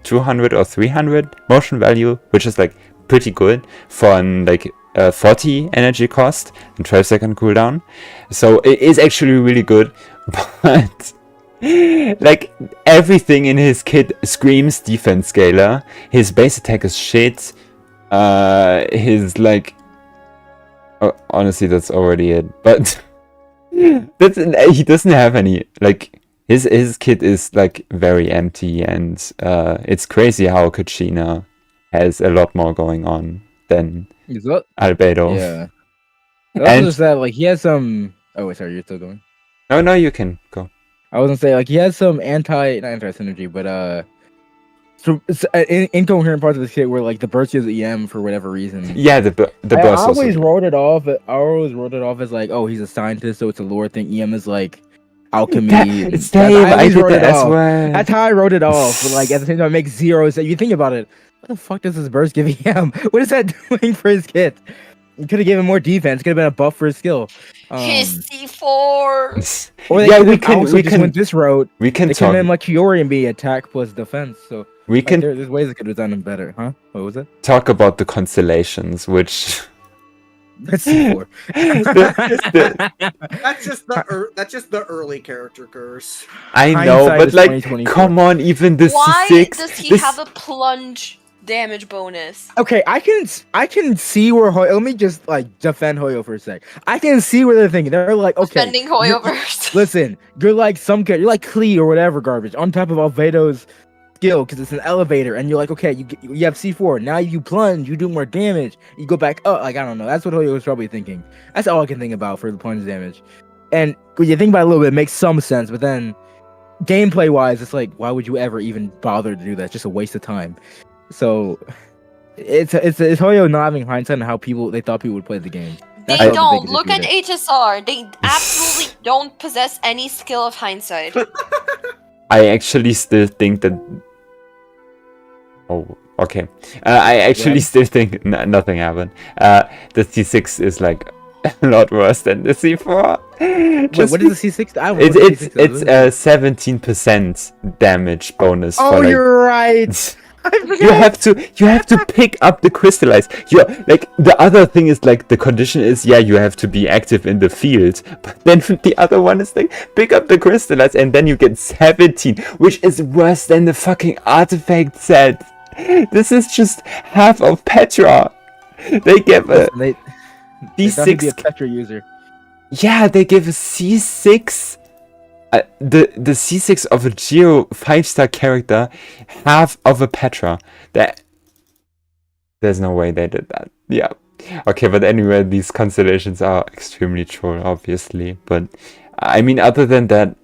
200 or 300 motion value, which is like pretty good for an like 40 energy cost and 12-second cooldown. So it is actually really good, but like everything in his kit screams defense scaler. His base attack is shit. His like, honestly, that's already it. But he doesn't have any like. His kit is like very empty, and it's crazy how Kachina has a lot more going on than Albedo. Yeah. And Also that like he has some. Oh wait, sorry, you're still going. no, you can go. I was gonna say like he has some not anti synergy, but incoherent parts of this kit where like the burst is EM for whatever reason. Yeah, the burst. I always wrote it off. I always wrote it off as like, oh, he's a scientist, so it's a lore thing. EM is like alchemy. It's Dave. I did that as well. That's how I wrote it off. But like at the same time, it makes zero sense. You think about it. What the fuck does this burst give EM? What is that doing for his kit? You could have given him more defense. Could have been a buff for his skill. His C4. Or they we can went this route. We can talk. Him like Kiori and be attack plus defense. So we can. There's ways it could have done him better, huh? What was it? Talk about the constellations, which. That's C4. That's just the early character curse. I know, but like, come on, even the Why C6. does he have a plunge damage bonus? Okay, I can see where let me just like defend Hoyo for a sec. I can see where they're thinking. They're like, okay, defending Hoyo first. Listen, you're like you're like Klee or whatever garbage on top of Albedo's skill because it's an elevator, and you're like, okay, you have C4. Now you plunge, you do more damage. You go back up. Like I don't know. That's what Hoyo was probably thinking. That's all I can think about for the plunge damage. And when you think about it a little bit, it makes some sense. But then, gameplay wise, it's like, why would you ever even bother to do that? It's just a waste of time. So it's Hoyo not having hindsight on how they thought people would play the game. They don't. Look at HSR. They absolutely don't possess any skill of hindsight. I actually still think that. Oh, okay. I actually still think nothing happened. The C6 is like a lot worse than the C4. Wait, what is the C6? I don't know it's a 17% damage bonus. Oh, you're right. You have to pick up the crystallize. Like the other thing is like the condition is you have to be active in the field, but then the other one is like pick up the crystallize and then you get 17, which is worse than the fucking artifact set. This is just half of Petra. They give a D6 Petra user. Yeah, they give a C6. The C6 of a Geo 5-star character, half of a Petra. There's no way they did that. Yeah. Okay, but anyway, these constellations are extremely troll, obviously. But I mean, other than that,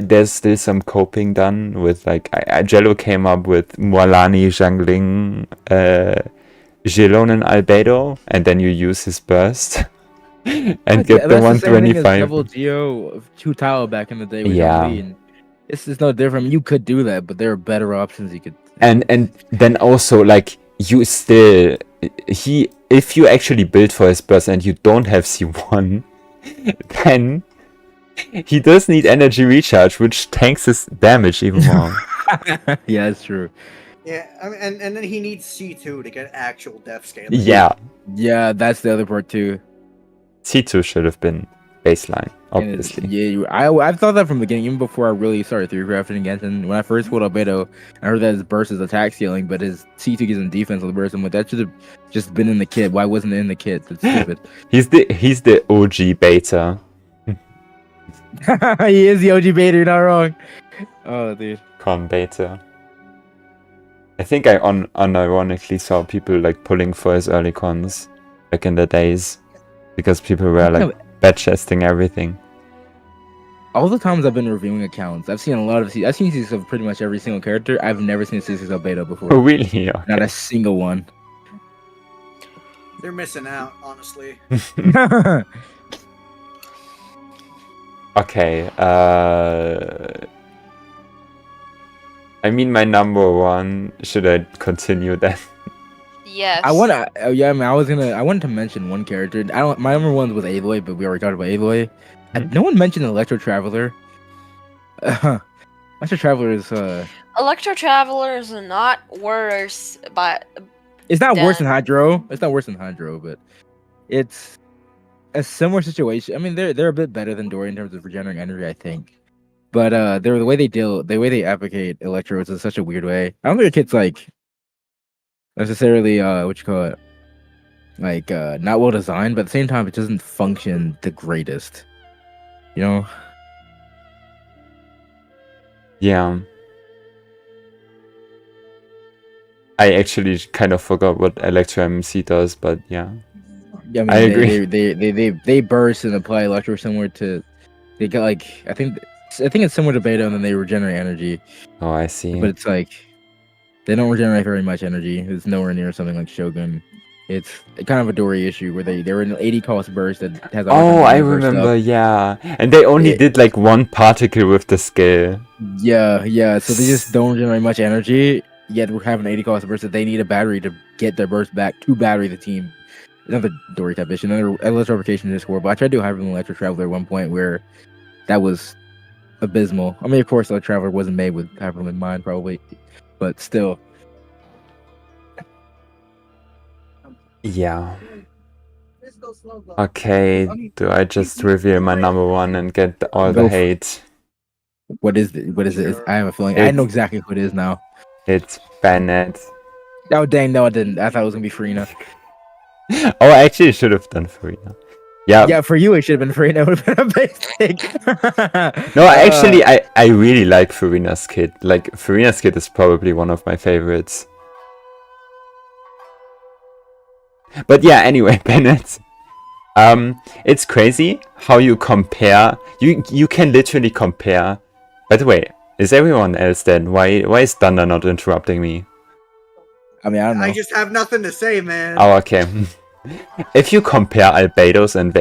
there's still some coping done with like Jello came up with Mualani, Zhangling, Gelon and Albedo, and then you use his burst. And get the 125. Double Geo 2 Tile back in the day. It's no different. You could do that, but there are better options you could. And then also like you still if you actually build for his burst and you don't have C1, then he does need energy recharge, which tanks his damage even more. Yeah, it's true. Yeah, I mean, and then he needs C2 to get actual death scale. Yeah, that's the other part too. C2 should have been baseline, obviously. Yeah, I've thought that from the beginning, even before I really started 3-crafting Genshin. When I first pulled Albedo, I heard that his burst is attack scaling, but his C2 gives him defense on the burst. I'm like, that should have just been in the kit. Why wasn't it in the kit? That's stupid. He's the OG beta. He is the OG beta, you're not wrong. Oh, dude. Con beta. I think I unironically saw people like pulling for his early cons back in the days. Because people were like bad chesting everything. All the times I've been reviewing accounts, I've seen a lot of I've seen C6 of pretty much every single character. I've never seen C6 of beta before. Oh, really? Okay. Not a single one. They're missing out, honestly. Okay. I mean, my number one. Should I continue that? Yes. I wanted to mention one character. My number one was Aloy, but we already talked about Aloy. No one mentioned Electro Traveler. Electro Traveler is Electro Traveler is not worse, but It's not worse than Then- Hydro. It's not worse than Hydro, but it's a similar situation. I mean, they're a bit better than Dory in terms of regenerating energy, I think. But they're the way they advocate Electro is in such a weird way. I don't think the kid's like necessarily what you call it, like not well designed, but at the same time, it doesn't function the greatest. You know? Yeah. I actually kind of forgot what Electro MC does, but yeah. Yeah, I mean, I agree. They burst and apply Electro similar to. They got like I think it's similar to Beta, and then they regenerate energy. Oh, I see. But it's like they don't regenerate very much energy. It's nowhere near something like Shogun. It's kind of a Dory issue where they're in an 80 cost burst that has. Oh, I 100 burst remember, up. yeah. And they only did like one particle with the skill. Yeah. So they just don't generate much energy. Yet we're having 80 cost burst that they need a battery to get their burst back to battery the team. Another Dory type issue. Another electrification is horrible. I tried to do Hyper Electro Traveler at one point where that was abysmal. I mean, of course, Electro Traveler wasn't made with Hyper in mind, probably, but still. Yeah. Okay, do I just reveal my number one and get all the Go for it. hate? What is it? I have a feeling. I know exactly who it is now. It's Bennett. Oh, dang, no, I didn't. I thought it was going to be Farina. Oh, I actually should have done Farina. Yeah. Yeah, for you, it should have been Farina. It would have been a basic. No, actually, I really like Farina's kid. Like, Farina's kid is probably one of my favorites. But yeah, anyway, Bennett. It's crazy how you compare. You can literally compare. By the way, is everyone else dead? Why is Thundah not interrupting me? I mean, I don't know. I just have nothing to say, man. Oh, okay. If you compare Albedo's and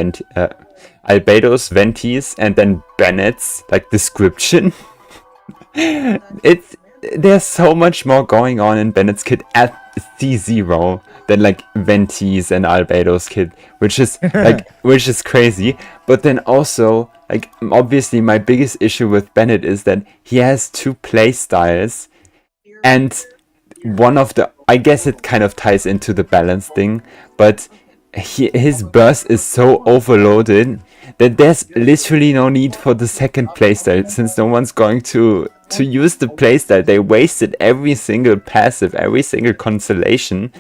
Albedo's, Venti's, and then Bennett's like description, there's so much more going on in Bennett's kit at C0 than like Venti's and Albedo's kit, which is crazy. But then also, like, obviously my biggest issue with Bennett is that he has two play styles, and one of the, I guess it kind of ties into the balance thing, but his burst is so overloaded that there's literally no need for the second playstyle, since no one's going to use the playstyle. They wasted every single passive, every single constellation,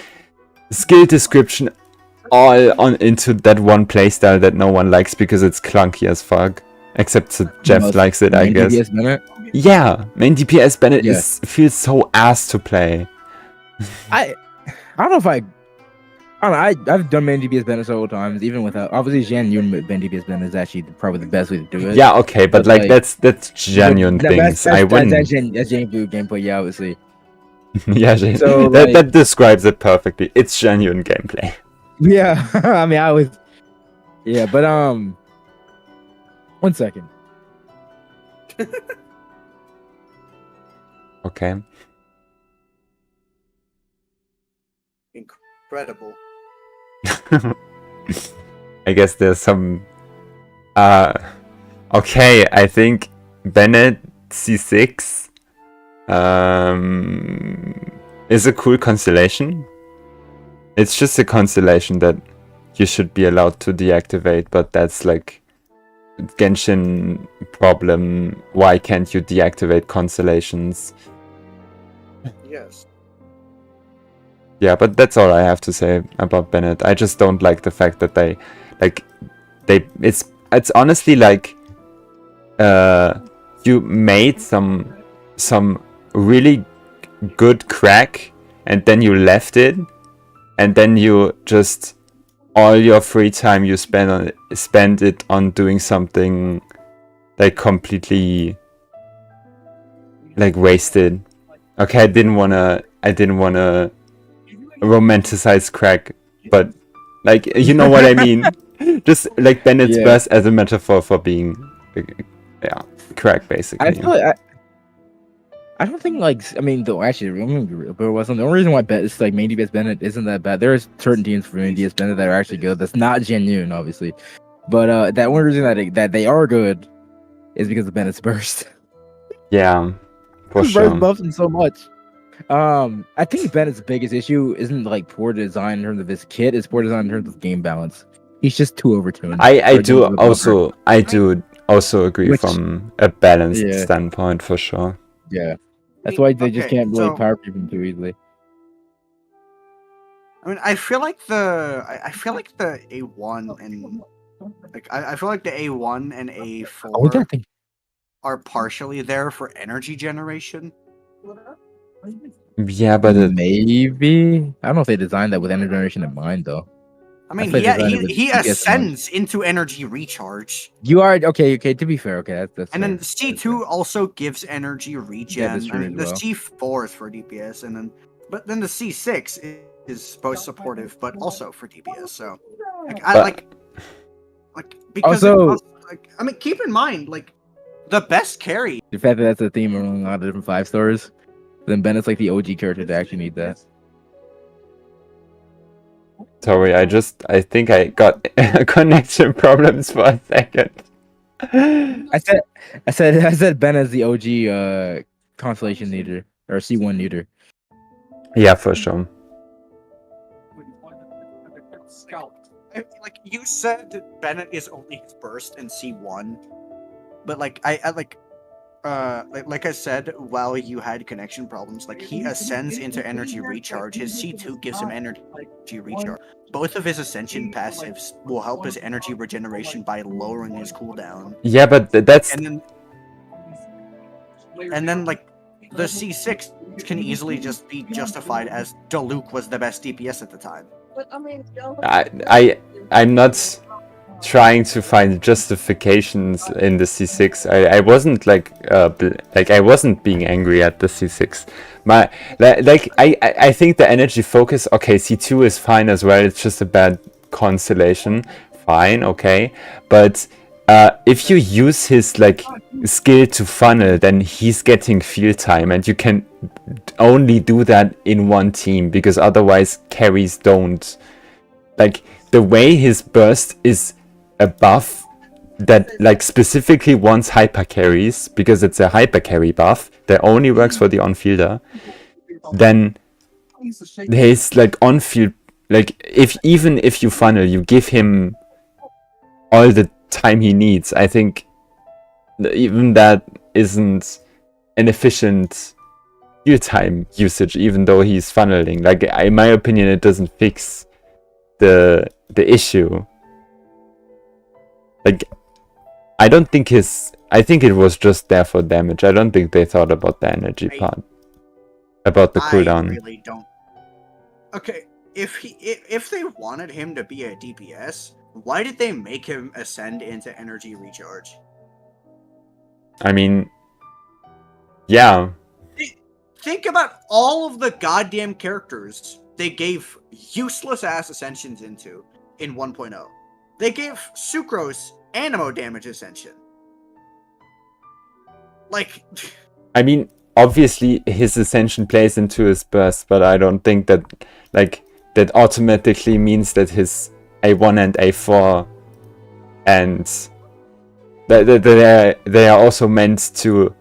skill description, all on into that one playstyle that no one likes because it's clunky as fuck. Except Jeff likes it, I guess. DPS Bennett? Yeah, main DPS Bennett feels so ass to play. I don't know if I don't know. I've done main DPS Bennett several times, even without. Obviously, genuine main DPS Bennett is actually probably the best way to do it. Yeah, okay, but like that's genuine things. I wouldn't. That's genuine gameplay. Yeah, obviously. Yeah, So, that describes it perfectly. It's genuine gameplay. Yeah, I mean, I always. Yeah, but 1 second. Okay. Incredible. I guess there's some. Okay, I think Bennett C6 is a cool constellation. It's just a constellation that you should be allowed to deactivate, but that's like Genshin problem. Why can't you deactivate constellations? Yes. Yeah, but that's all I have to say about Bennett. I just don't like the fact that it's honestly like you made some really good crack and then you left it, and then you just all your free time you spend it on doing something like completely like wasted. Okay, I didn't wanna romanticize crack, but like, you know what I mean. Just like Bennett's burst as a metaphor for being crack, basically. I feel like I don't think like, I mean, though, actually, the only reason why it's like main DPS Bennett isn't that bad. There's certain teams for main DPS Bennett that are actually good. That's not genuine, obviously, but that one reason that they are good is because of Bennett's burst. Yeah, For Bird sure. buffs him so much. I think Bennett's biggest issue isn't like poor design in terms of his kit; it's poor design in terms of game balance. He's just too overtuned. I for a do Genji developer. also agree Which- from a balanced Yeah. standpoint for sure. Yeah, that's why they just Okay, can't really so- power creep him too easily. I mean, I feel like the A1 and I feel like the A1 and A4 Oh, we got the are partially there for energy generation. Yeah, but maybe I don't know if they designed that with energy generation in mind though. I mean, thought he they designed it with he DPS in mind. ascends into energy recharge, You are okay. Okay, to be fair, okay, that's and then fair. C2 also gives energy regen. that's I true mean, as the well. C4 is for DPS, and then the C6 is both supportive but also for DPS. So, But- because Also- I mean, keep in mind the best carry. The fact that that's a theme among a lot of different 5 stars, then Bennett's like the OG character to actually need that. Sorry, I think I got connection problems for a second. I said Ben as the OG constellation leader or C1 leader. Yeah, for sure. Like you said, Bennett is only his burst in C1, but like I said, while you had connection problems, like he ascends into energy recharge. His C2 gives him energy recharge. Both of his ascension passives will help his energy regeneration by lowering his cooldown. Yeah, but that's And then like the C6 can easily just be justified as Diluc was the best DPS at the time. I'm not trying to find justifications in the C6. I wasn't I wasn't being angry at the C6. I think the energy focus, okay, C2 is fine as well. It's just a bad constellation. Fine, okay. But if you use his skill to funnel, then he's getting field time, and you can only do that in one team because otherwise carries don't. The way his burst is a buff that specifically wants hyper carries, because it's a hyper carry buff that only works for the on-fielder, then his on-field, even if you funnel, you give him all the time he needs. I think even that isn't an efficient field time usage, even though he's funneling. In my opinion, it doesn't fix the issue. I don't think I think it was just there for damage. I don't think they thought about the energy part, about the cooldown. I really don't. Okay, if they wanted him to be a DPS, why did they make him ascend into energy recharge? I mean, yeah. Think about all of the goddamn characters they gave useless ass ascensions into in 1.0. They gave Sucrose Animo damage ascension. I mean, obviously his ascension plays into his burst, but I don't think that that automatically means that his A1 and A4 and they are also meant to,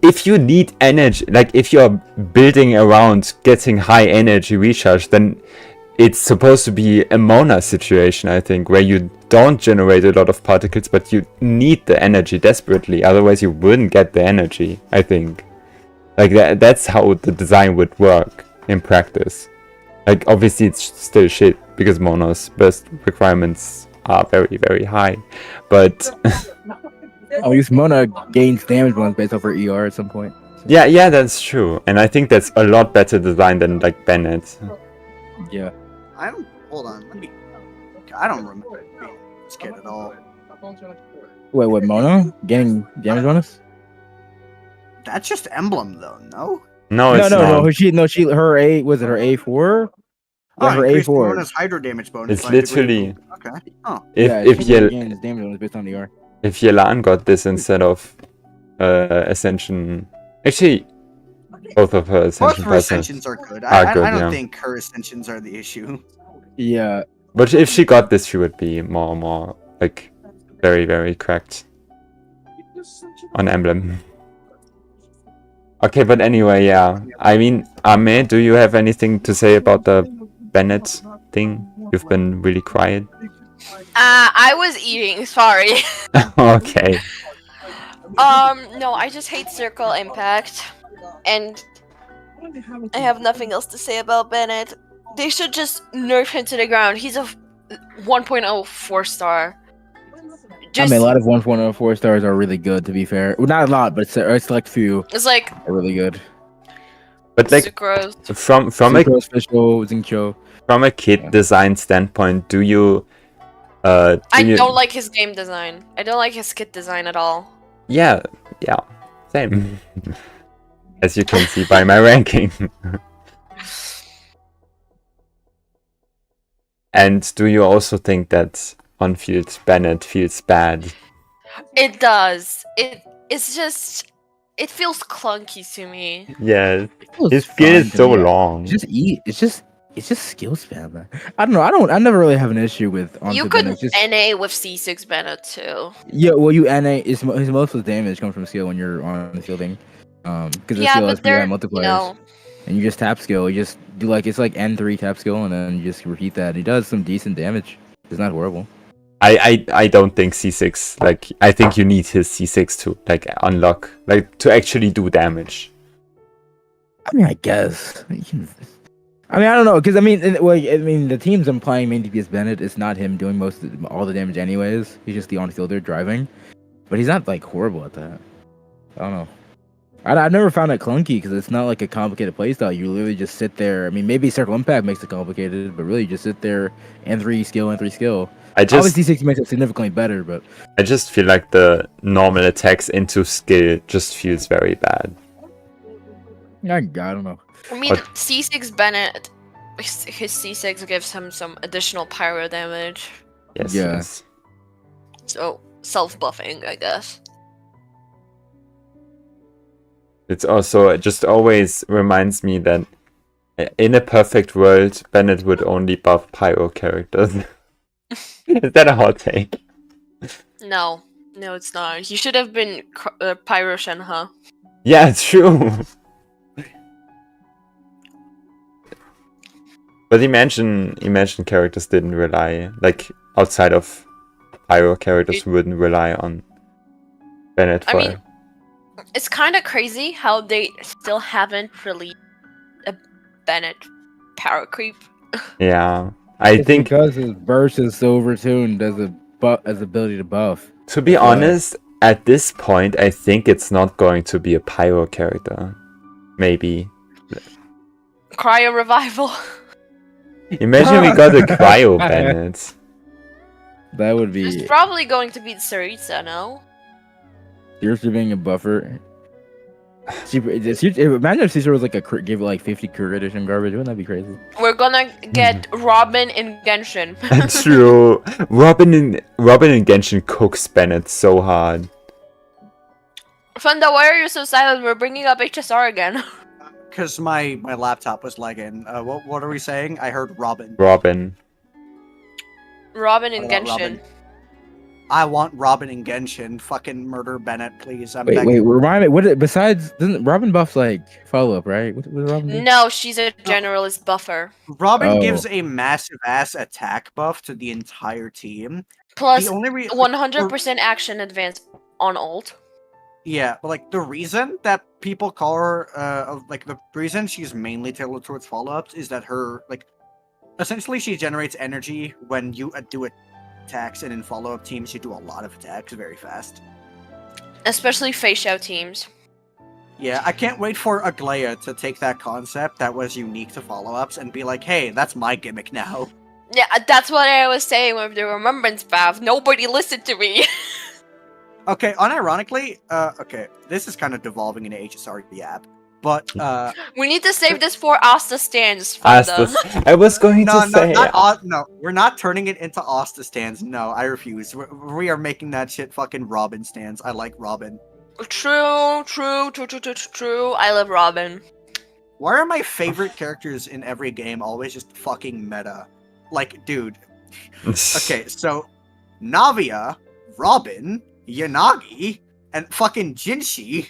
if you need energy, if you're building around getting high energy recharge, then it's supposed to be a Mona situation, I think, where you don't generate a lot of particles, but you need the energy desperately, otherwise you wouldn't get the energy, I think. That's how the design would work in practice. Obviously it's still shit, because Mona's burst requirements are very, very high, but... At least Mona gains damage bonus based off her ER at some point. Yeah, that's true, and I think that's a lot better designed than Bennett. Yeah. Hold on, I don't remember being this kid at all. Wait, Mona gaining damage bonus? That's just emblem though, no? No, it's not. Her A was it her A4? Oh, her increased A4. Mona's hydro damage bonus. It's by a degree. literally... Okay. Oh. If she Yel- gains damage bonus based on ER. if Yelan got this instead of Ascension... Actually, both of her Both Ascension her passes ascensions are good. are I good, don't yeah. think her ascensions are the issue. Yeah. But if she got this, she would be more very, very cracked on Emblem. Okay, but anyway, yeah. I mean, Ame, do you have anything to say about the Bennett thing? You've been really quiet. I was eating. Sorry. Okay. No, I just hate Circle Impact, and I have nothing else to say about Bennett. They should just nerf him to the ground. He's a 1.0 4-star. I mean, a lot of 1.0 4-stars are really good, to be fair. Well, not a lot, but a select few It's like are really good. But like Sucrose. from a Sucrose, Fischl, Zincho. from a kit design standpoint, do you I don't like his game design. I don't like his kit design at all. Yeah, same. As you can see by my ranking. And do you also think that on-field Bennett feels bad? It does. It's just it feels clunky to me. Yes, Feels his fine skill is to so me. long. It's just skill spam, man. I don't know. I never really have an issue with on You could NA with C6 Bennett too. Yeah, well, you NA his most of the damage comes from skill when you're on fielding, because the Yeah, skill but has pretty high they're multipliers, and you just tap skill. You just do it's like N3 tap skill, and then you just repeat that. He does some decent damage. It's not horrible. I don't think C6, like, I think you need his C6 to, like, unlock, like, to actually do damage. I mean, I guess. I don't know, because I mean, the team's implying main DPS Bennett is not him doing all the damage anyways. He's just the on-fielder driving, but he's not like horrible at that. I don't know. I've never found it clunky because it's not like a complicated playstyle. You literally just sit there. I mean, maybe Circle Impact makes it complicated, but really you just sit there and 3 skill. Obviously, C6 makes it significantly better, but I just feel like the normal attacks into skill just feels very bad. I don't know. I mean, But- C6 Bennett, his C6 gives him some additional pyro damage. Yes. Yeah. Yes. So, self-buffing, I guess. It's also, it just always reminds me that in a perfect world, Bennett would only buff pyro characters. Is that a hot take? No, it's not. He should have been Pyro Shenhe. Yeah, it's true. But imagine characters didn't rely, like, outside of pyro characters wouldn't rely on Bennett for... I mean, it's kind of crazy how they still haven't released a Bennett power creep. Yeah. I It's think, because his burst is so overtuned as ability to buff. to be honest, at this point, I think it's not going to be a pyro character. Maybe. Cryo Revival. Imagine we got a cryo Bennett. That would It's be probably going to be Saritsa, no? seriously being a buffer. Imagine if Caesar was like give it like 50 crit or some garbage. Wouldn't that be crazy? We're gonna get Robin in Genshin. True. Robin and Genshin cooks Bennett so hard. Thundah, why are you so silent? We're bringing up HSR again. Because my laptop was lagging. What are we saying? I heard Robin. Robin. Robin in What about Genshin. Robin? I want Robin and Genshin. Fucking murder Bennett, please. I'm Wait, begging. remind me. What besides? Doesn't Robin buffs like follow up, right? What does Robin do? No, she's a generalist buffer. Robin Oh. gives a massive ass attack buff to the entire team. Plus, The only reason 100% action advance on ult. Yeah, but like the reason that people call her, like the reason she's mainly tailored towards follow-ups is that her, like, essentially she generates energy when you do attacks, and in follow-up teams you do a lot of attacks very fast. Especially face out teams. Yeah, I can't wait for Aglaia to take that concept that was unique to follow-ups and be like, hey, that's my gimmick now. Yeah, that's what I was saying with the Remembrance Path. Nobody listened to me. Okay, unironically, okay, this is kind of devolving into HSR app, but We need to save this for Asta Stans. I was going to say... no, we're not turning it into Asta stands. No, I refuse. We are making that shit fucking Robin stands. I like Robin. True. I love Robin. Why are my favorite characters in every game always just fucking meta? Like, dude. Okay, so Navia, Robin, Yanagi, and fucking Jinshi.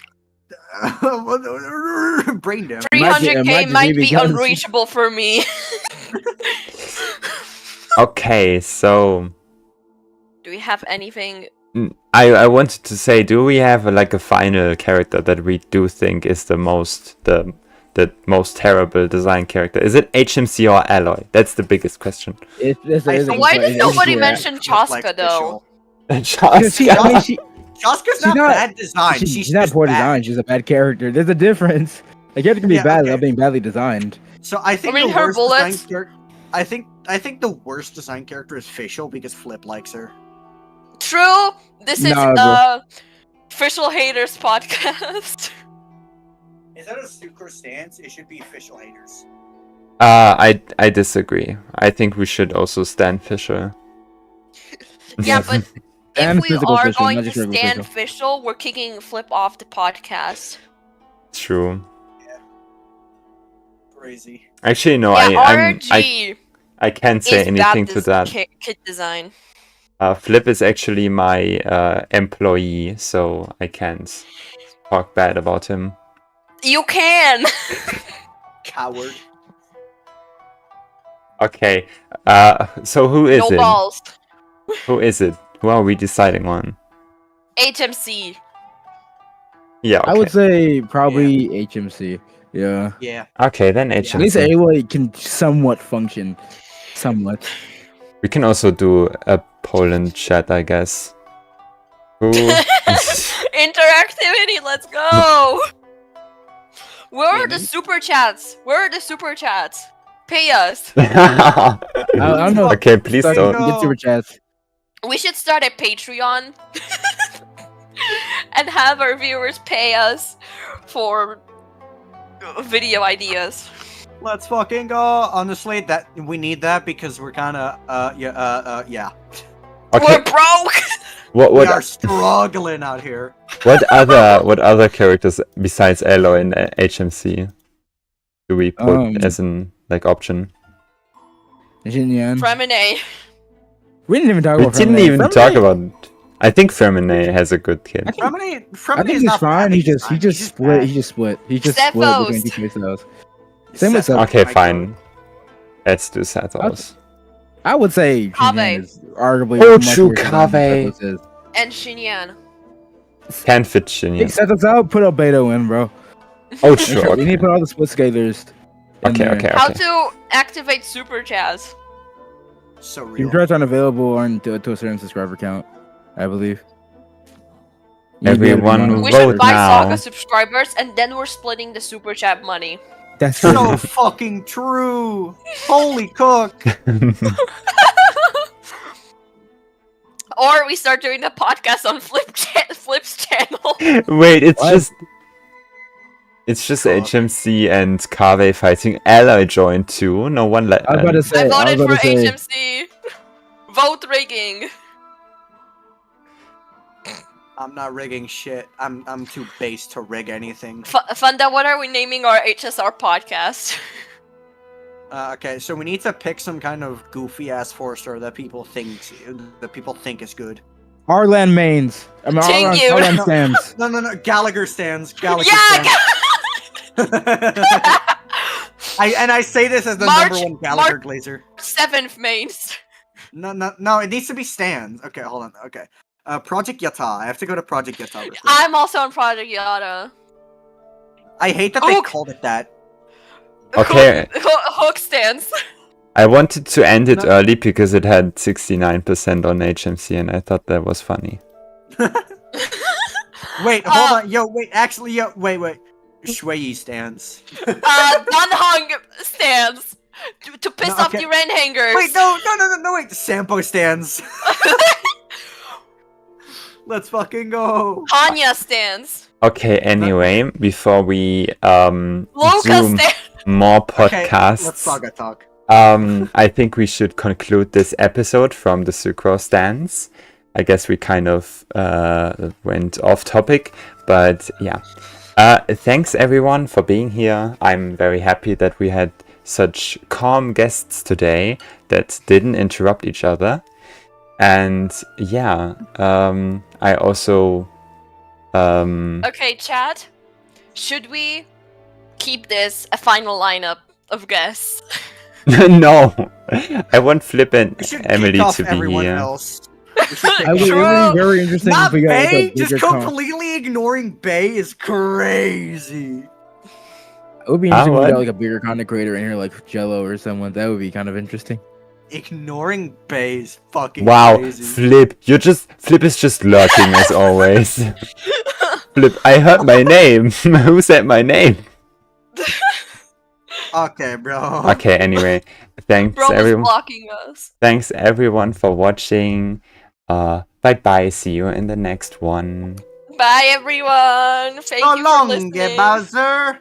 Brain damage. 300k might be because- unreachable for me. Okay, so Do we have anything? I wanted to say, do we have a final character that we do think is the most terrible design character? Is it HMC or Alloy? That's the biggest question. Why did nobody mention Chaska though? Chaska's not bad design. She's not just poor bad. design. She's a bad character. There's a difference. A character can be Yeah, bad okay. without being badly designed. So I think I mean, the her worst bullets- design character. I think the worst design character is Facial because Flip likes her. True. This is No, bro. official haters podcast. Instead of Sucrose Stans, it should be Official Haters. I disagree. I think we should also stand Fisher. Yeah, but And if we physical are official, going not to just regular stand official. official, we're kicking Flip off the podcast. True. Crazy. Actually, no. Yeah, I RG can't say is anything bad to that. kit design. Flip is actually my employee, so I can't talk bad about him. You can. Coward. Okay. So who is No it? balls. Who is it? Who are we deciding on? HMC. Yeah. Okay. I would say probably HMC. Yeah. Yeah. Okay, then At least HMC. Aloy can somewhat function. Somewhat. We can also do a poll in chat, I guess. Who? Interactivity, let's go! Where are the super chats? Where are the super chats? Pay us. I don't know. Okay, please Start- don't. No. Get super chats. We should start a Patreon and have our viewers pay us for video ideas. Let's fucking go. Honestly, that we need that because we're kind of yeah. Okay. We're broke. What We are what struggling out here. what other characters besides Aloy in HMC do we put as an option? Jinyan. Fremine. We didn't even talk We about didn't Fremine. even Fremine- talk about. I think Fermine has a good kid. I think- Fremine I think is he's not fine. bad, He just fine. He's split. bad. He just split between Zephos. two playstyles. Same with Zephos. Zephos. Okay, my fine. Let's do Satos. I would say Kave. Jinyan is arguably Oh, much true, worse than Kave. Zephos is. And Xinyan. Can fit Take Shinyan. Zephos out, put Albedo in, bro. Oh, Make sure. sure- We Okay. need to put all the split scalers. in Okay, there. okay, How okay. to activate super chats? So real. Your charts aren't available to a certain subscriber count, I believe. You need to be able to Everyone monitor We Vote should buy now. Saga subscribers and then we're splitting the super chat money. That's true. So fucking true. Holy cook. Or we start doing the podcast on Flip's channel. Wait, it's What? just God. HMC and Kave fighting. Alloy joined too. No one let. I was about to say. I I was voted about for to say. HMC. Vote rigging. I'm not rigging shit. I'm too base to rig anything. Thundah, what are we naming our HSR podcast? Okay, so we need to pick some kind of goofy ass four-star that people think is good. Arlan mains. I mean, Thank you. Arlan stands. No. Gallagher stands. Gallagher Yeah! stands. I say this as the March- number one Gallagher March- glazer. 7th mains. No, it needs to be stands. Okay, hold on. Okay. Project Yata. I have to go to Project Yata. real quick. I'm also on Project Yada. I hate that they Hook. called it that. Okay. Hook stands. I wanted to end it No. early because it had 69% on HMC, and I thought that was funny. Wait, hold on. Yo, wait. Actually, wait. Shui stands. Dunhung stands. To piss No, off okay. the Ren hangers. Wait, no, wait. Sampo stands. Let's fucking go. Hanya stands. Okay. Anyway, before we Luca do stands. more Okay, podcasts, let's saga talk. I think we should conclude this episode from the Sucrose Stans. I guess we kind of went off topic, but yeah. Thanks everyone for being here. I'm very happy that we had such calm guests today that didn't interrupt each other. And yeah, I also Okay, chat. should we keep this a final lineup of guests? No, I want Flip and We should Emily kick off to be everyone here. else. We should kick I would, it True. would be very interesting Not if we got like, Bay, a just bigger completely ignoring Bay is crazy. It would be interesting if we what? got like a bigger content creator in here, like Jello or someone. That would be kind of interesting. Ignoring Bay is fucking Wow, crazy. Flip is just lurking as always. Flip, I heard my name. Who said my name? Okay, bro. Okay, anyway, thanks Bro was everyone. blocking us. Thanks everyone for watching. Bye bye. See you in the next one. Bye everyone. Thank So you for long, listening. Bowser.